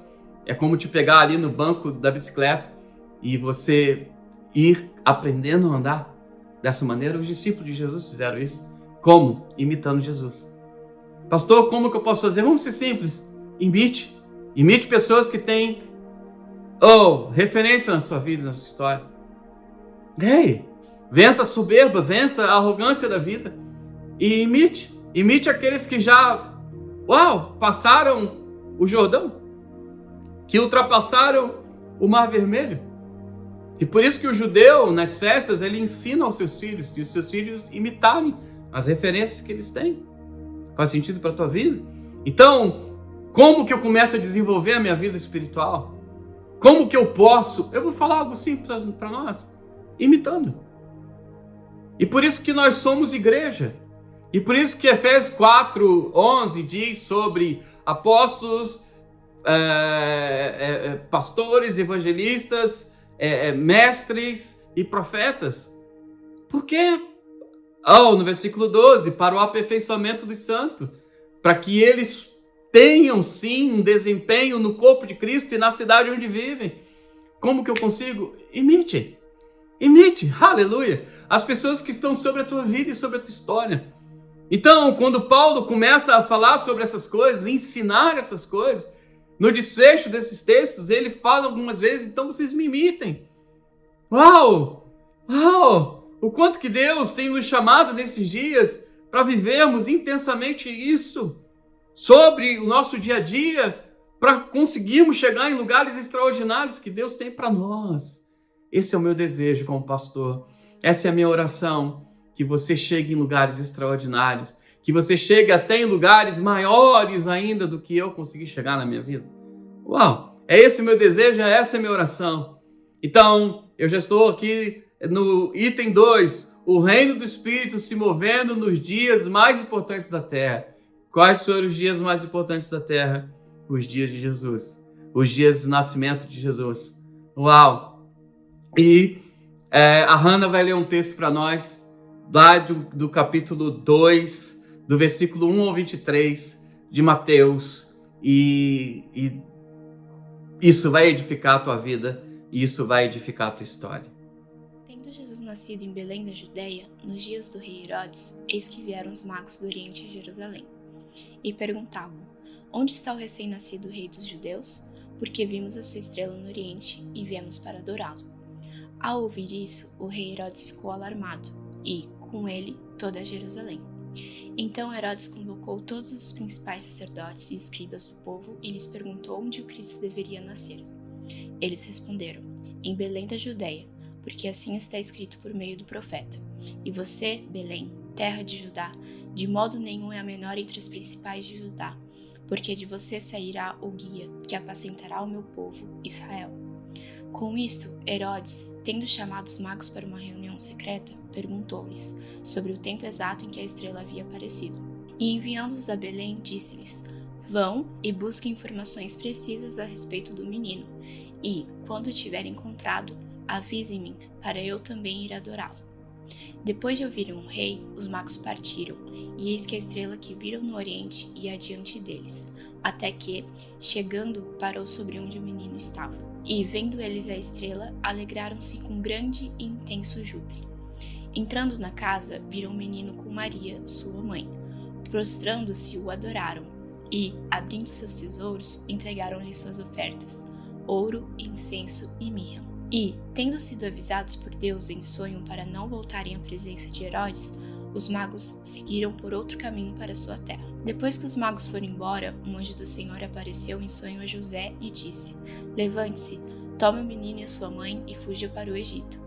é como te pegar ali no banco da bicicleta e você ir aprendendo a andar dessa maneira. Os discípulos de Jesus fizeram isso. Como? Imitando Jesus. Pastor, como que eu posso fazer? Vamos ser simples. Imite. Imite pessoas que têm referência na sua vida, na sua história. Vença a soberba, vença a arrogância da vida. E imite. Imite aqueles que já passaram o Jordão, que ultrapassaram o Mar Vermelho. E por isso que o judeu, nas festas, ele ensina aos seus filhos, e os seus filhos imitarem as referências que eles têm. Faz sentido para a tua vida? Então, como que eu começo a desenvolver a minha vida espiritual? Como que eu posso? Eu vou falar algo simples para nós. Imitando. E por isso que nós somos igreja. E por isso que Efésios 4:11 diz sobre apóstolos, pastores, evangelistas, mestres e profetas. Por quê? No versículo 12, para o aperfeiçoamento dos santos, para que eles tenham sim um desempenho no corpo de Cristo e na cidade onde vivem. Como que eu consigo? Imite, aleluia, as pessoas que estão sobre a tua vida e sobre a tua história. Então, quando Paulo começa a falar sobre essas coisas, ensinar essas coisas, no desfecho desses textos, ele fala algumas vezes, então vocês me imitem. Uau! O quanto que Deus tem nos chamado nesses dias para vivermos intensamente isso, sobre o nosso dia a dia, para conseguirmos chegar em lugares extraordinários que Deus tem para nós. Esse é o meu desejo como pastor. Essa é a minha oração, que você chegue em lugares extraordinários, que você chegue até em lugares maiores ainda do que eu consegui chegar na minha vida. Uau! É esse o meu desejo, essa é a minha oração. Então, eu já estou aqui no item 2, o reino do Espírito se movendo nos dias mais importantes da terra. Quais foram os dias mais importantes da terra? Os dias de Jesus, os dias do nascimento de Jesus. Uau! E a Hannah vai ler um texto para nós, lá do capítulo 2, do versículo 1 ao 23 de Mateus, e isso vai edificar a tua vida, e isso vai edificar a tua história. Tendo Jesus nascido em Belém da Judéia, nos dias do rei Herodes, eis que vieram os magos do Oriente a Jerusalém, e perguntavam: onde está o recém-nascido rei dos judeus? Porque vimos a sua estrela no Oriente e viemos para adorá-lo. Ao ouvir isso, o rei Herodes ficou alarmado, e, com ele, toda Jerusalém. Então Herodes convocou todos os principais sacerdotes e escribas do povo e lhes perguntou onde o Cristo deveria nascer. Eles responderam: em Belém da Judéia, porque assim está escrito por meio do profeta. E você, Belém, terra de Judá, de modo nenhum é a menor entre as principais de Judá, porque de você sairá o guia, que apacentará o meu povo, Israel. Com isto, Herodes, tendo chamado os magos para uma reunião secreta, perguntou-lhes sobre o tempo exato em que a estrela havia aparecido. E enviando-os a Belém, disse-lhes: vão e busquem informações precisas a respeito do menino, e, quando o tiverem encontrado, avisem-me, para eu também ir adorá-lo. Depois de ouvirem o rei, os magos partiram, e eis que a estrela que viram no oriente ia adiante deles, até que, chegando, parou sobre onde o menino estava. E, vendo eles a estrela, alegraram-se com grande e intenso júbilo. Entrando na casa, viram o menino com Maria, sua mãe. Prostrando-se, o adoraram, e, abrindo seus tesouros, entregaram-lhe suas ofertas: ouro, incenso e mirra. E, tendo sido avisados por Deus em sonho para não voltarem à presença de Herodes, os magos seguiram por outro caminho para sua terra. Depois que os magos foram embora, um anjo do Senhor apareceu em sonho a José e disse: levante-se, tome o menino e a sua mãe e fuja para o Egito.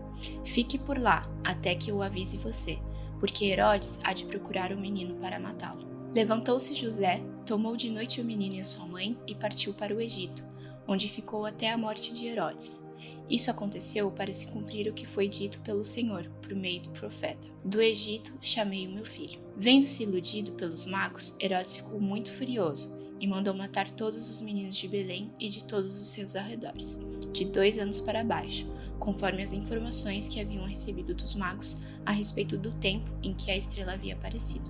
Fique por lá, até que eu avise você, porque Herodes há de procurar o menino para matá-lo. Levantou-se José, tomou de noite o menino e a sua mãe e partiu para o Egito, onde ficou até a morte de Herodes. Isso aconteceu para se cumprir o que foi dito pelo Senhor, por meio do profeta: do Egito chamei o meu filho. Vendo-se iludido pelos magos, Herodes ficou muito furioso e mandou matar todos os meninos de Belém e de todos os seus arredores, de 2 anos para baixo, conforme as informações que haviam recebido dos magos a respeito do tempo em que a estrela havia aparecido.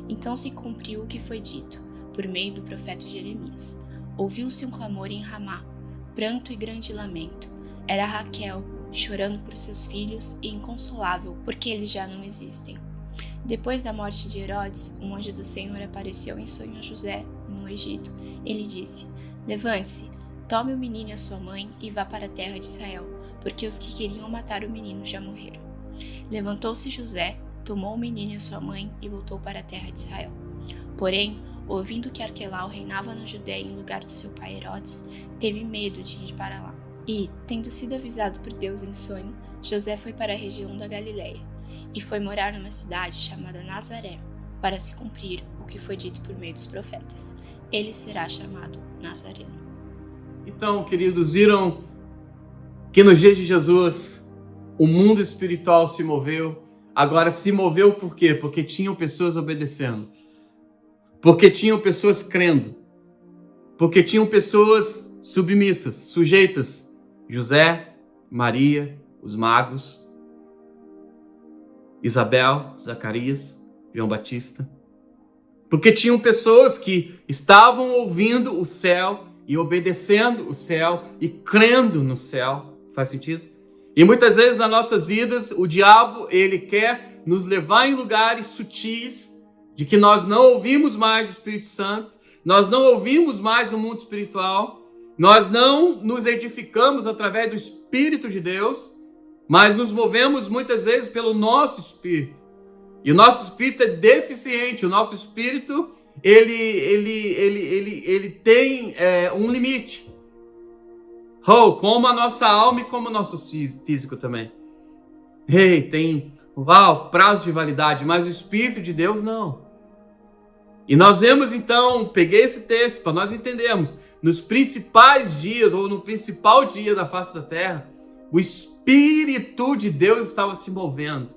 Então se cumpriu o que foi dito, por meio do profeta Jeremias. Ouviu-se um clamor em Ramá, pranto e grande lamento. Era Raquel, chorando por seus filhos e inconsolável, porque eles já não existem. Depois da morte de Herodes, um anjo do Senhor apareceu em sonho a José, no Egito. Ele disse: levante-se, tome o menino e a sua mãe e vá para a terra de Israel, porque os que queriam matar o menino já morreram. Levantou-se José, tomou o menino e a sua mãe e voltou para a terra de Israel. Porém, ouvindo que Arquelau reinava na Judéia em lugar do seu pai Herodes, teve medo de ir para lá. E, tendo sido avisado por Deus em sonho, José foi para a região da Galiléia, e foi morar numa cidade chamada Nazaré, para se cumprir o que foi dito por meio dos profetas. Ele será chamado Nazareno. Então, queridos, viram que nos dias de Jesus o mundo espiritual se moveu. Agora se moveu por quê? Porque tinham pessoas obedecendo. Porque tinham pessoas crendo. Porque tinham pessoas submissas, sujeitas. José, Maria, os magos, Isabel, Zacarias, João Batista. Porque tinham pessoas que estavam ouvindo o céu e obedecendo o céu e crendo no céu. Faz sentido? E muitas vezes nas nossas vidas, o diabo, ele quer nos levar em lugares sutis de que nós não ouvimos mais o Espírito Santo, nós não ouvimos mais o mundo espiritual, nós não nos edificamos através do Espírito de Deus, mas nos movemos muitas vezes pelo nosso espírito. E o nosso espírito é deficiente, o nosso espírito, ele tem um limite. Como a nossa alma e como o nosso físico também. Tem prazo de validade, mas o Espírito de Deus não. E nós vemos então, peguei esse texto para nós entendermos, nos principais dias, ou no principal dia da face da terra, o Espírito de Deus estava se movendo.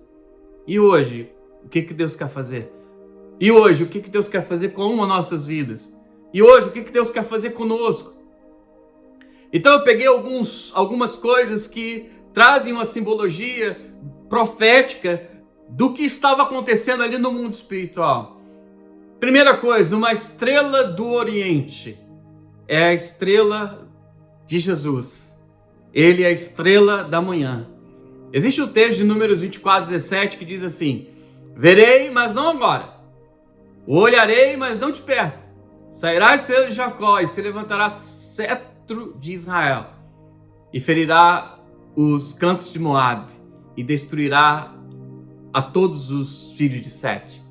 E hoje, o que Deus quer fazer? E hoje, o que Deus quer fazer com as nossas vidas? E hoje, o que Deus quer fazer conosco? Então eu peguei algumas coisas que trazem uma simbologia profética do que estava acontecendo ali no mundo espiritual. Primeira coisa, uma estrela do Oriente. É a estrela de Jesus. Ele é a estrela da manhã. Existe um texto de Números 24:17 que diz assim: verei, mas não agora. Olharei, mas não de perto. Sairá a estrela de Jacó e se levantará cetro de Israel. E ferirá os cantos de Moabe e destruirá a todos os filhos de Sete.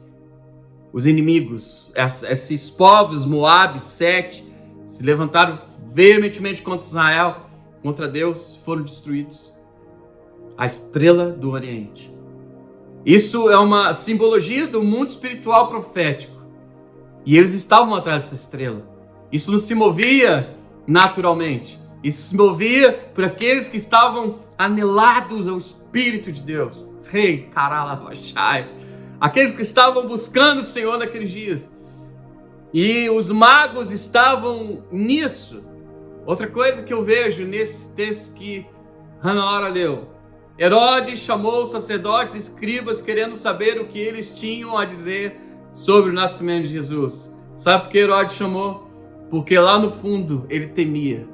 Os inimigos, esses povos, Moabe, Sete, se levantaram veementemente contra Israel, contra Deus, foram destruídos. A estrela do Oriente. Isso é uma simbologia do mundo espiritual profético. E eles estavam atrás dessa estrela. Isso não se movia naturalmente. Isso se movia por aqueles que estavam anelados ao Espírito de Deus. Aqueles que estavam buscando o Senhor naqueles dias. E os magos estavam nisso. Outra coisa que eu vejo nesse texto que Hannah Laura leu. Herodes chamou os sacerdotes e escribas querendo saber o que eles tinham a dizer sobre o nascimento de Jesus. Sabe por que Herodes chamou? Porque lá no fundo ele temia.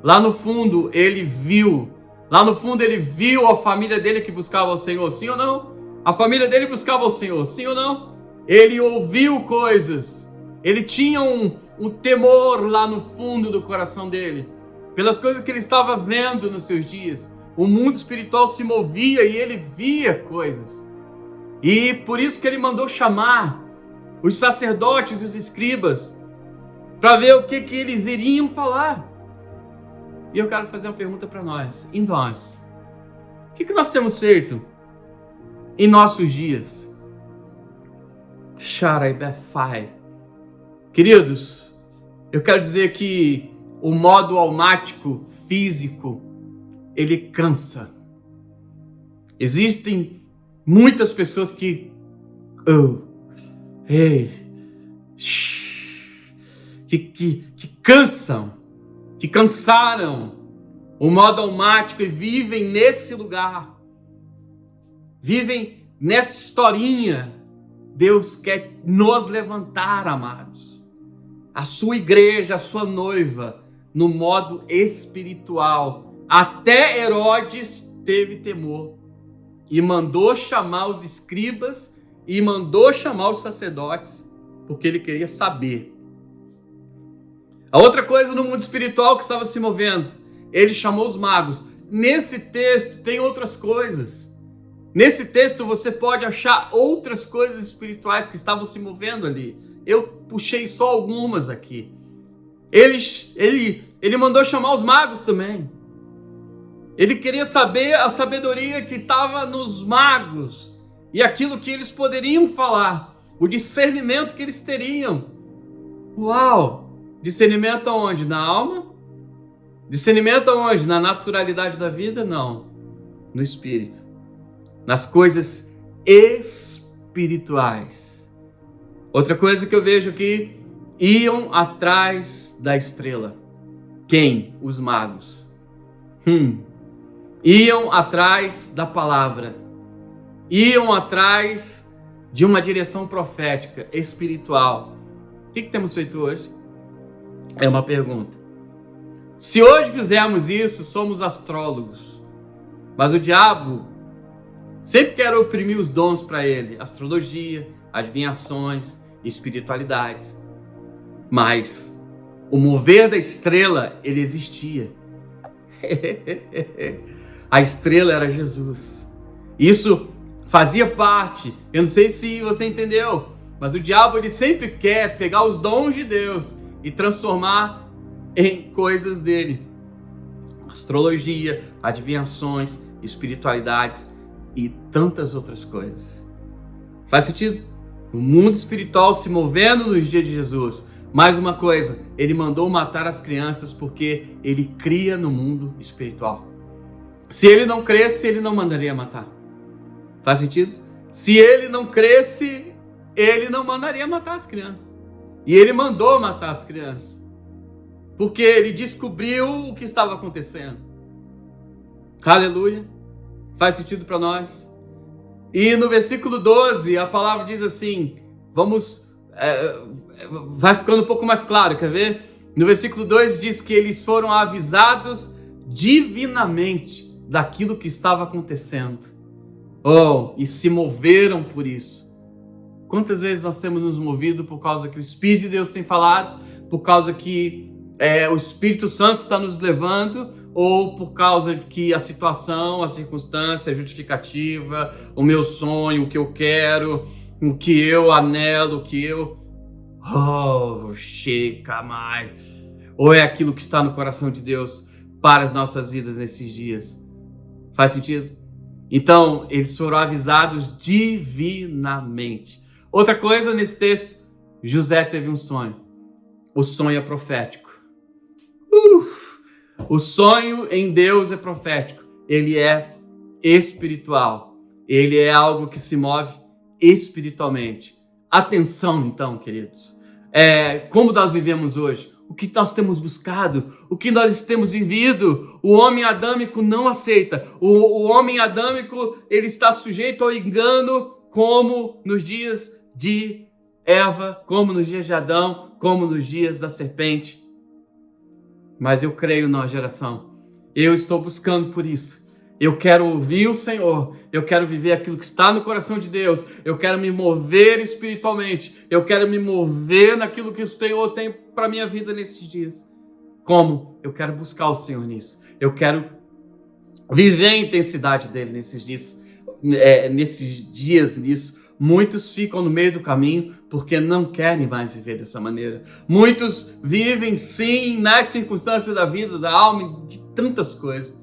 Lá no fundo ele viu. Lá no fundo ele viu a família dele que buscava o Senhor, sim ou não? A família dele buscava o Senhor, sim ou não? Ele ouviu coisas. Ele tinha um temor lá no fundo do coração dele. Pelas coisas que ele estava vendo nos seus dias. O mundo espiritual se movia e ele via coisas. E por isso que ele mandou chamar os sacerdotes e os escribas para ver o que eles iriam falar. E eu quero fazer uma pergunta para nós. E nós? O que nós temos feito em nossos dias? Sharaibefai. Queridos, eu quero dizer que o modo almático, físico, ele cansa. Existem muitas pessoas que cansaram o modo almático e vivem nesse lugar. Vivem nessa historinha. Deus quer nos levantar, amados. A sua igreja, a sua noiva, no modo espiritual. Até Herodes teve temor e mandou chamar os escribas e mandou chamar os sacerdotes, porque ele queria saber. A outra coisa no mundo espiritual que estava se movendo, ele chamou os magos. Nesse texto tem outras coisas. Nesse texto você pode achar outras coisas espirituais que estavam se movendo ali. Eu puxei só algumas aqui. Ele mandou chamar os magos também. Ele queria saber a sabedoria que estava nos magos e aquilo que eles poderiam falar, o discernimento que eles teriam. Uau! Discernimento aonde? Na alma? Discernimento aonde? Na naturalidade da vida? Não. No espírito. Nas coisas espirituais. Outra coisa que eu vejo aqui, iam atrás da estrela. Quem? Os magos. Iam atrás da palavra. Iam atrás de uma direção profética, espiritual. O que temos feito hoje? É uma pergunta. Se hoje fizermos isso, somos astrólogos. Mas o diabo sempre quer oprimir os dons para ele. Astrologia, adivinhações, espiritualidades. Mas o mover da estrela, ele existia. A estrela era Jesus. Isso fazia parte. Eu não sei se você entendeu, mas o diabo ele sempre quer pegar os dons de Deus e transformar em coisas dele. Astrologia, adivinhações, espiritualidades e tantas outras coisas. Faz sentido? O mundo espiritual se movendo nos dias de Jesus. Mais uma coisa, ele mandou matar as crianças porque ele cria no mundo espiritual. Se ele não cresce, ele não mandaria matar. Faz sentido? Se ele não cresce, ele não mandaria matar as crianças. E ele mandou matar as crianças. Porque ele descobriu o que estava acontecendo. Aleluia. Faz sentido para nós? E no versículo 12, a palavra diz assim, vai ficando um pouco mais claro, quer ver? No versículo 2 diz que eles foram avisados divinamente daquilo que estava acontecendo. E se moveram por isso. Quantas vezes nós temos nos movido por causa que o Espírito de Deus tem falado, por causa que o Espírito Santo está nos levando, ou por causa que a situação, a circunstância, a justificativa, o meu sonho, o que eu quero, o que eu anelo, o que eu... chega mais. Ou é aquilo que está no coração de Deus para as nossas vidas nesses dias? Faz sentido? Então, eles foram avisados divinamente. Outra coisa nesse texto, José teve um sonho. O sonho é profético. O sonho em Deus é profético. Ele é espiritual. Ele é algo que se move espiritualmente. Atenção, então, queridos. Como nós vivemos hoje? O que nós temos buscado? O que nós temos vivido? O homem adâmico não aceita. O homem adâmico, ele está sujeito ao engano, como nos dias de Eva, como nos dias de Adão, como nos dias da serpente. Mas eu creio na geração. Eu estou buscando por isso. Eu quero ouvir o Senhor. Eu quero viver aquilo que está no coração de Deus. Eu quero me mover espiritualmente. Eu quero me mover naquilo que o Senhor tem para a minha vida nesses dias. Como? Eu quero buscar o Senhor nisso. Eu quero viver a intensidade dele nesses dias nisso. Muitos ficam no meio do caminho porque não querem mais viver dessa maneira. Muitos vivem sim nas circunstâncias da vida, da alma, de tantas coisas.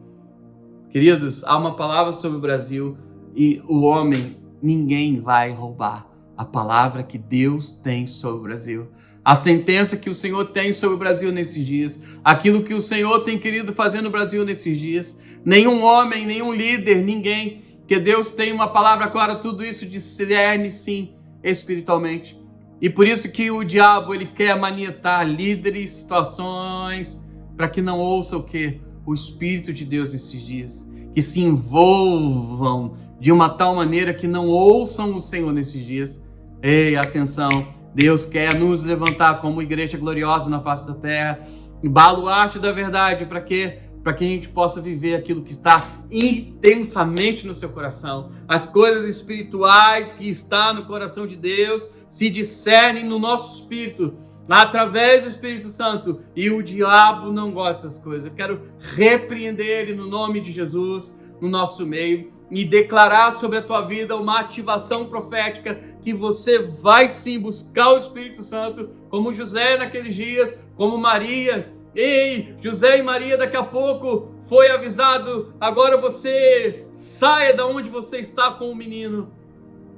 Queridos, há uma palavra sobre o Brasil e o homem, ninguém vai roubar a palavra que Deus tem sobre o Brasil. A sentença que o Senhor tem sobre o Brasil nesses dias, aquilo que o Senhor tem querido fazer no Brasil nesses dias. Nenhum homem, nenhum líder, ninguém, que Deus tem uma palavra clara, tudo isso discerne sim espiritualmente. E por isso que o diabo ele quer manietar líderes, situações, para que não ouça o quê? O Espírito de Deus nesses dias, que se envolvam de uma tal maneira que não ouçam o Senhor nesses dias. Ei, atenção, Deus quer nos levantar como igreja gloriosa na face da terra, baluarte da verdade, para quê? Para que a gente possa viver aquilo que está intensamente no seu coração. As coisas espirituais que estão no coração de Deus se discernem no nosso espírito, através do Espírito Santo, e o diabo não gosta dessas coisas. Eu quero repreender ele no nome de Jesus, no nosso meio, e declarar sobre a tua vida uma ativação profética, que você vai sim buscar o Espírito Santo, como José naqueles dias, como Maria Ei, José e Maria, daqui a pouco foi avisado, agora você saia da onde você está com o menino.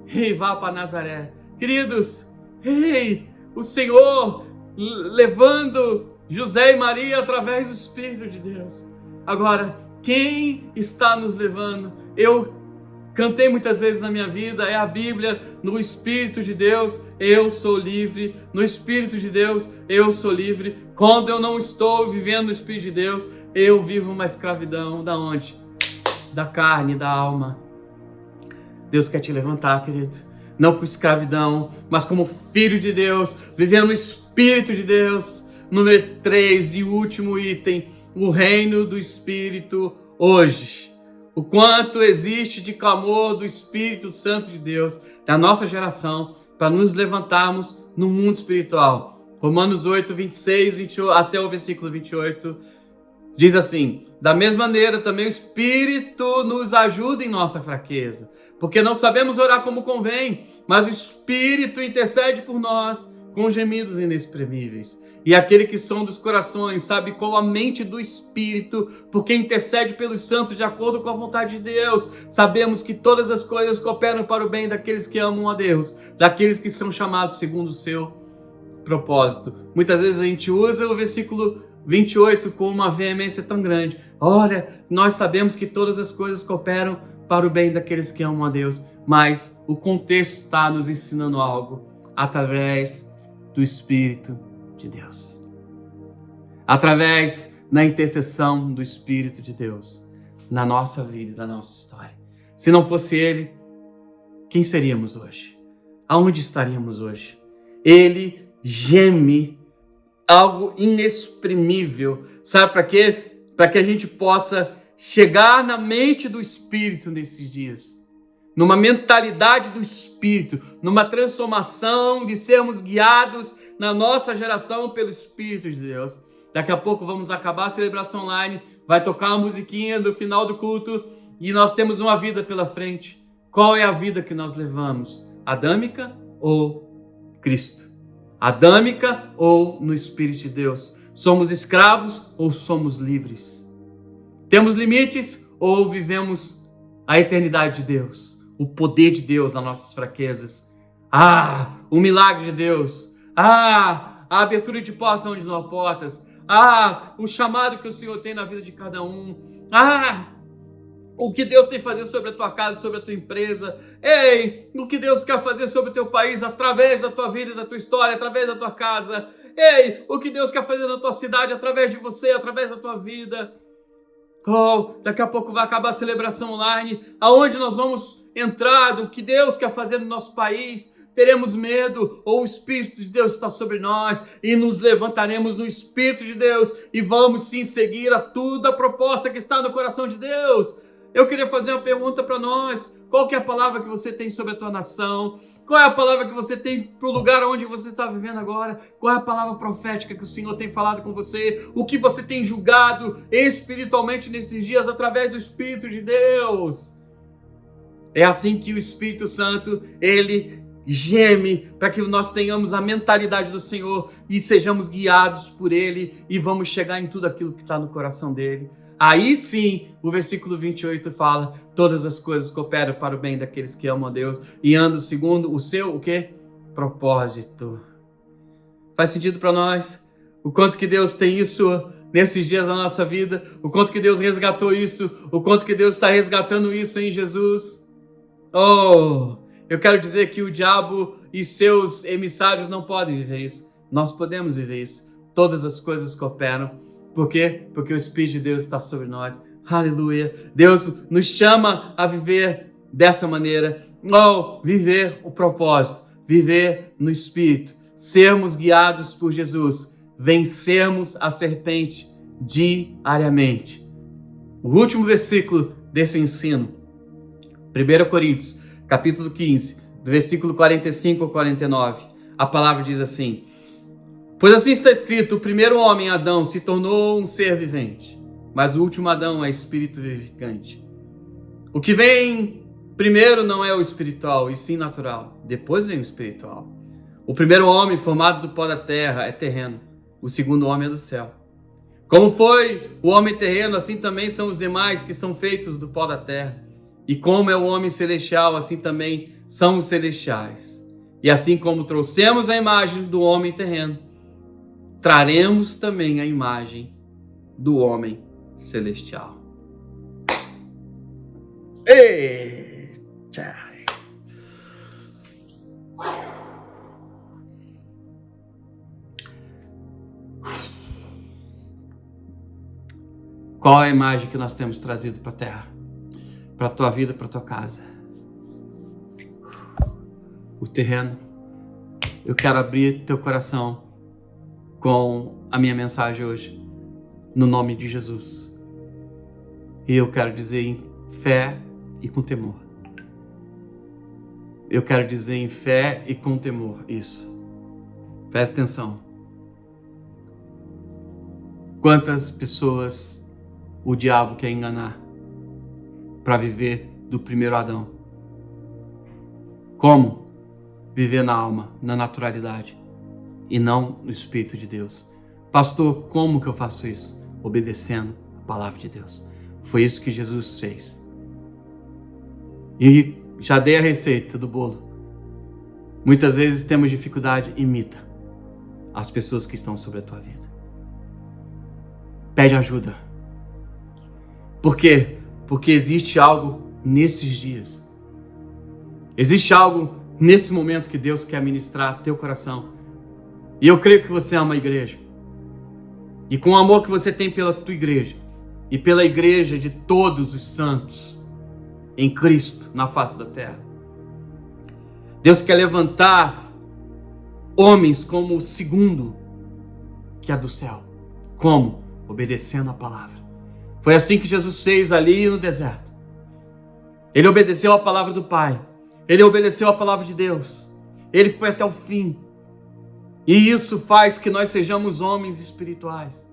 Ei, vá para Nazaré. Queridos, ei, o Senhor levando José e Maria através do Espírito de Deus. Agora, quem está nos levando? Eu cantei muitas vezes na minha vida, é a Bíblia, no Espírito de Deus eu sou livre, no Espírito de Deus eu sou livre. Quando eu não estou vivendo no Espírito de Deus, eu vivo uma escravidão. Da onde? Da carne, da alma. Deus quer te levantar, querido, não com escravidão, mas como filho de Deus, vivendo no Espírito de Deus. Número 3 e último item, o reino do Espírito hoje. O quanto existe de clamor do Espírito Santo de Deus na nossa geração para nos levantarmos no mundo espiritual. Romanos 8, 26 28, até o versículo 28 diz assim: da mesma maneira também o Espírito nos ajuda em nossa fraqueza, porque não sabemos orar como convém, mas o Espírito intercede por nós com gemidos inexprimíveis. E aquele que sonda os corações sabe qual a mente do Espírito, porque intercede pelos santos de acordo com a vontade de Deus. Sabemos que todas as coisas cooperam para o bem daqueles que amam a Deus, daqueles que são chamados segundo o seu propósito. Muitas vezes a gente usa o versículo 28 com uma veemência tão grande. Olha, nós sabemos que todas as coisas cooperam para o bem daqueles que amam a Deus, mas o contexto está nos ensinando algo através do Espírito de Deus, através da intercessão do Espírito de Deus na nossa vida e na nossa história. Se não fosse Ele, quem seríamos hoje? Aonde estaríamos hoje? Ele geme algo inexprimível. Sabe para quê? Para que a gente possa chegar na mente do Espírito nesses dias, numa mentalidade do Espírito, numa transformação de sermos guiados na nossa geração pelo Espírito de Deus. Daqui a pouco vamos acabar a celebração online, vai tocar uma musiquinha do final do culto e nós temos uma vida pela frente. Qual é a vida que nós levamos? Adâmica ou Cristo? Adâmica ou no Espírito de Deus? Somos escravos ou somos livres? Temos limites ou vivemos a eternidade de Deus? O poder de Deus nas nossas fraquezas? O milagre de Deus! A abertura de portas onde não há portas. O chamado que o Senhor tem na vida de cada um. O que Deus tem a fazer sobre a tua casa, sobre a tua empresa. Ei, o que Deus quer fazer sobre o teu país, através da tua vida e da tua história, através da tua casa. Ei, o que Deus quer fazer na tua cidade, através de você, através da tua vida. Daqui a pouco vai acabar a celebração online, aonde nós vamos entrar, o que Deus quer fazer no nosso país. Teremos medo ou o Espírito de Deus está sobre nós e nos levantaremos no Espírito de Deus e vamos sim seguir a toda a proposta que está no coração de Deus. Eu queria fazer uma pergunta para nós. Qual que é a palavra que você tem sobre a tua nação? Qual é a palavra que você tem para o lugar onde você está vivendo agora? Qual é a palavra profética que o Senhor tem falado com você? O que você tem julgado espiritualmente nesses dias através do Espírito de Deus? É assim que o Espírito Santo, ele geme para que nós tenhamos a mentalidade do Senhor e sejamos guiados por Ele e vamos chegar em tudo aquilo que está no coração dEle. Aí sim, o versículo 28 fala: todas as coisas cooperam para o bem daqueles que amam a Deus e andam segundo o seu, propósito. Faz sentido para nós? O quanto que Deus tem isso nesses dias da nossa vida, o quanto que Deus resgatou isso, o quanto que Deus está resgatando isso em Jesus. Eu quero dizer que o diabo e seus emissários não podem viver isso. Nós podemos viver isso. Todas as coisas cooperam. Por quê? Porque o Espírito de Deus está sobre nós. Aleluia. Deus nos chama a viver dessa maneira. Viver o propósito. Viver no Espírito. Sermos guiados por Jesus. Vencermos a serpente diariamente. O último versículo desse ensino. 1 Coríntios. Capítulo 15, do versículo 45 ao 49, a palavra diz assim: pois assim está escrito, o primeiro homem, Adão, se tornou um ser vivente, mas o último Adão é espírito vivificante. O que vem primeiro não é o espiritual, e sim natural, depois vem o espiritual. O primeiro homem, formado do pó da terra, é terreno, o segundo homem é do céu. Como foi o homem terreno, assim também são os demais que são feitos do pó da terra. E como é o homem celestial, assim também são os celestiais. E assim como trouxemos a imagem do homem terreno, traremos também a imagem do homem celestial. Eita! Qual é a imagem que nós temos trazido para a terra? Para a tua vida, para a tua casa? O terreno. Eu quero abrir teu coração com a minha mensagem hoje, no nome de Jesus. E eu quero dizer em fé e com temor. Eu quero dizer em fé e com temor, isso. Presta atenção. Quantas pessoas o diabo quer enganar para viver do primeiro Adão? Como? Viver na alma, na naturalidade e não no Espírito de Deus. Pastor, como que eu faço isso? Obedecendo a palavra de Deus. Foi isso que Jesus fez. E já dei a receita do bolo. Muitas vezes temos dificuldade, imita as pessoas que estão sobre a tua vida. Pede ajuda. Por quê? Porque existe algo nesses dias. Existe algo nesse momento que Deus quer ministrar teu coração. E eu creio que você ama a igreja. E com o amor que você tem pela tua igreja e pela igreja de todos os santos em Cristo na face da terra, Deus quer levantar homens como o segundo que é do céu. Como? Obedecendo a palavra. Foi assim que Jesus fez ali no deserto. Ele obedeceu a palavra do Pai. Ele obedeceu a palavra de Deus. Ele foi até o fim. E isso faz que nós sejamos homens espirituais.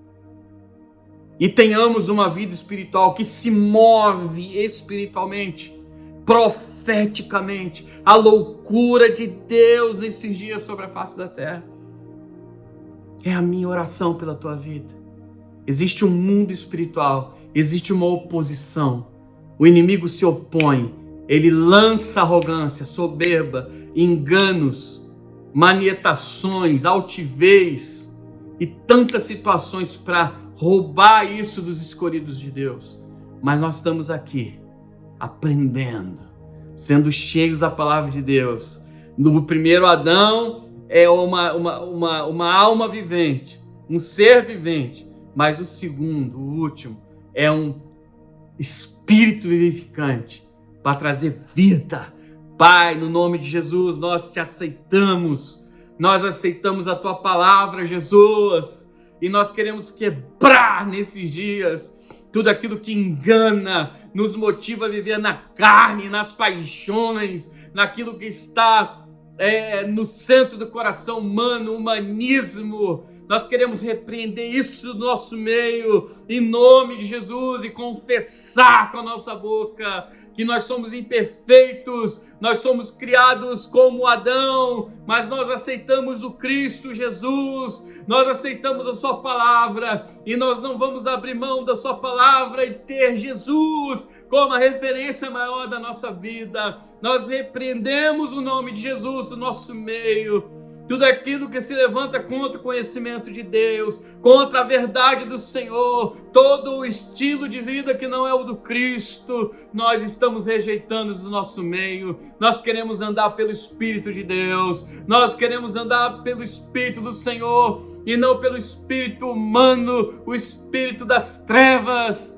E tenhamos uma vida espiritual que se move espiritualmente, profeticamente. A loucura de Deus nesses dias sobre a face da terra. É a minha oração pela tua vida. Existe um mundo espiritual, existe uma oposição. O inimigo se opõe, ele lança arrogância, soberba, enganos, manietações, altivez e tantas situações para roubar isso dos escolhidos de Deus. Mas nós estamos aqui, aprendendo, sendo cheios da palavra de Deus. No primeiro Adão é uma alma vivente, um ser vivente. Mas o segundo, o último, é um espírito vivificante para trazer vida. Pai, no nome de Jesus, nós te aceitamos. Nós aceitamos a tua palavra, Jesus. E nós queremos quebrar nesses dias tudo aquilo que engana, nos motiva a viver na carne, nas paixões, naquilo que está no centro do coração humano, o humanismo. Nós queremos repreender isso do nosso meio, em nome de Jesus, e confessar com a nossa boca que nós somos imperfeitos, nós somos criados como Adão, mas nós aceitamos o Cristo Jesus, nós aceitamos a sua palavra, e nós não vamos abrir mão da sua palavra e ter Jesus como a referência maior da nossa vida. Nós repreendemos o nome de Jesus no nosso meio. Tudo aquilo que se levanta contra o conhecimento de Deus, contra a verdade do Senhor, todo o estilo de vida que não é o do Cristo, nós estamos rejeitando do nosso meio. Nós queremos andar pelo Espírito de Deus, nós queremos andar pelo Espírito do Senhor e não pelo Espírito humano, o Espírito das trevas,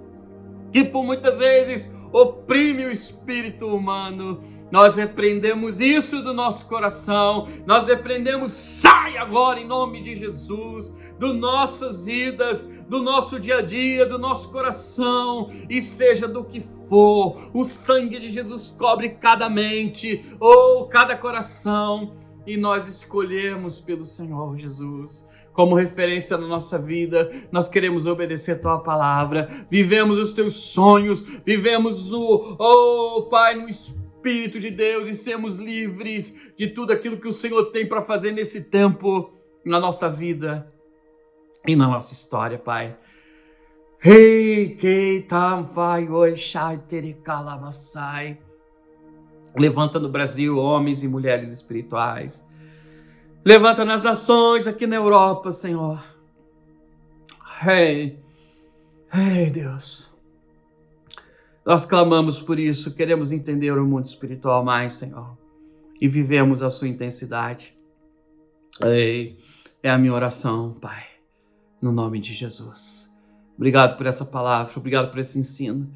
que por muitas vezes oprime o espírito humano. Nós repreendemos isso do nosso coração, nós repreendemos, sai agora em nome de Jesus, das nossas vidas, do nosso dia a dia, do nosso coração, e seja do que for, o sangue de Jesus cobre cada mente ou cada coração, e nós escolhemos pelo Senhor Jesus como referência na nossa vida. Nós queremos obedecer a tua palavra, vivemos os teus sonhos, vivemos Pai, no Espírito de Deus, e sermos livres de tudo aquilo que o Senhor tem para fazer nesse tempo, na nossa vida e na nossa história, Pai. Hey, que tam vai oixai terecalavassai. Levanta no Brasil homens e mulheres espirituais. Levanta nas nações, aqui na Europa, Senhor. Hey, Deus. Nós clamamos por isso, queremos entender o mundo espiritual mais, Senhor. E vivemos a sua intensidade. É a minha oração, Pai, no nome de Jesus. Obrigado por essa palavra, obrigado por esse ensino.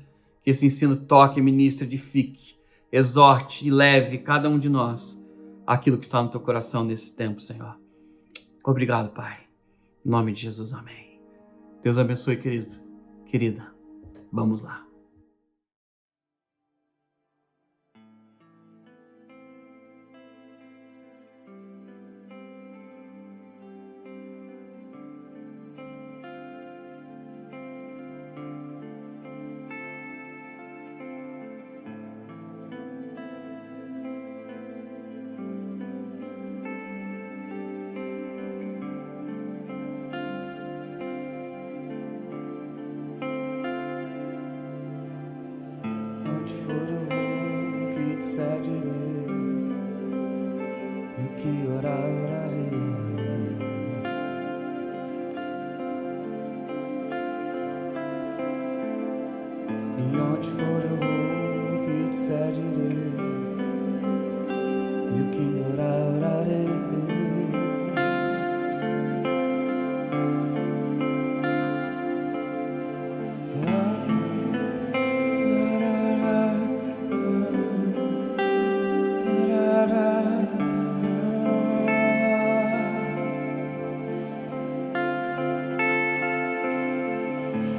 Que esse ensino toque, ministre, edifique, exorte e leve cada um de nós aquilo que está no teu coração nesse tempo, Senhor. Obrigado, Pai. Em nome de Jesus, amém. Deus abençoe, querido, querida. Vamos lá. Onde for eu vou, que disser direi, e o que orar, orarei. E onde for eu vou, que disser direi, e o que orar, orarei.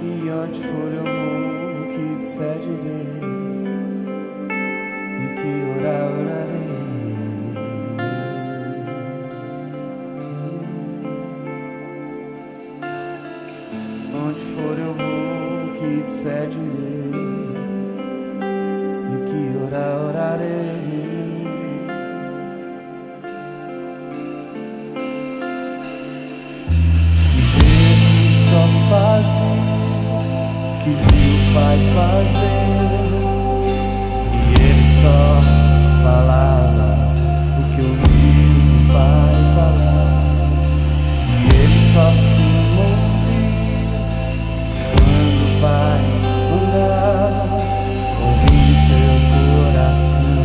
E onde for eu vou, o que disser direi, e o que orar, orarei. Onde for eu vou, o que disser direi, e o que orar, orarei. Jesus só fazia que viu o Pai fazer, e ele só falava o que ouviu o Pai falar, e ele só se movia quando o Pai mandava, ouvindo seu coração,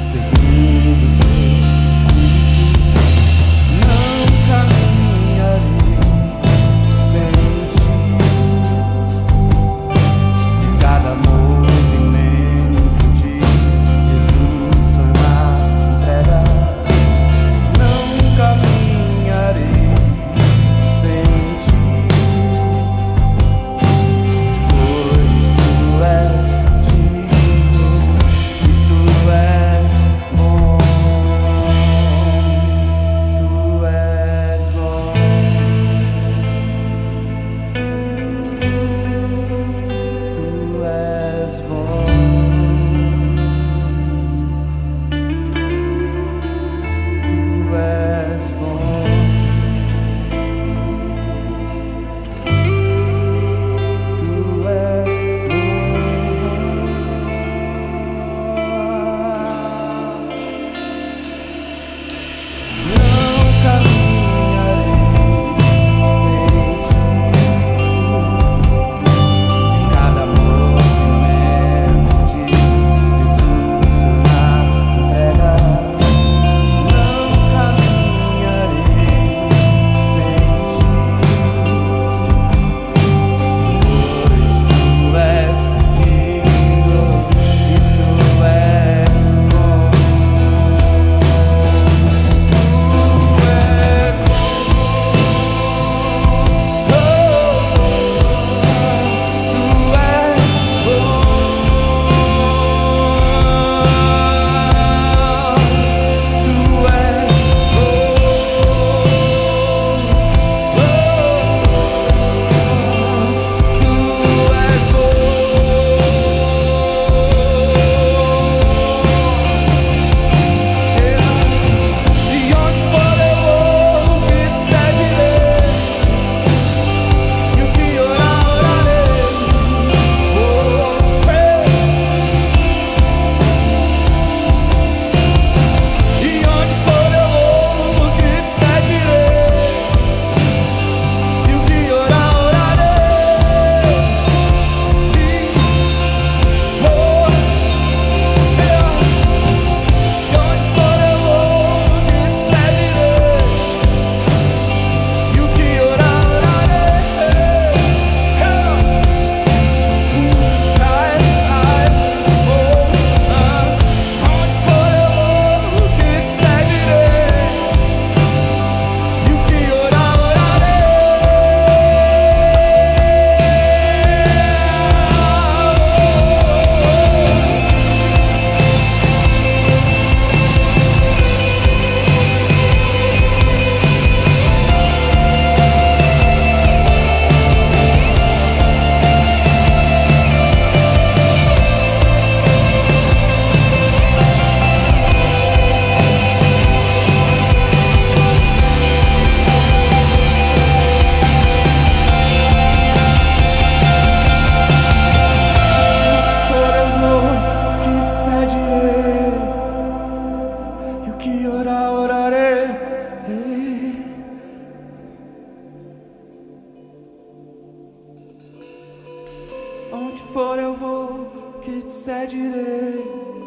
seguindo seu espírito. Não caminharei sem ti, cada movimento de Jesus foi uma entrega. Não caminharei sem ti, pois tu és digno e tu és bom. Tu és bom. Tu és bom, tu és bom, tu és bom. Não caminharei sem ti, sem cada movimento de Jesus na entrega. Não caminharei orar, orarei. Onde for eu vou, que te seguirei.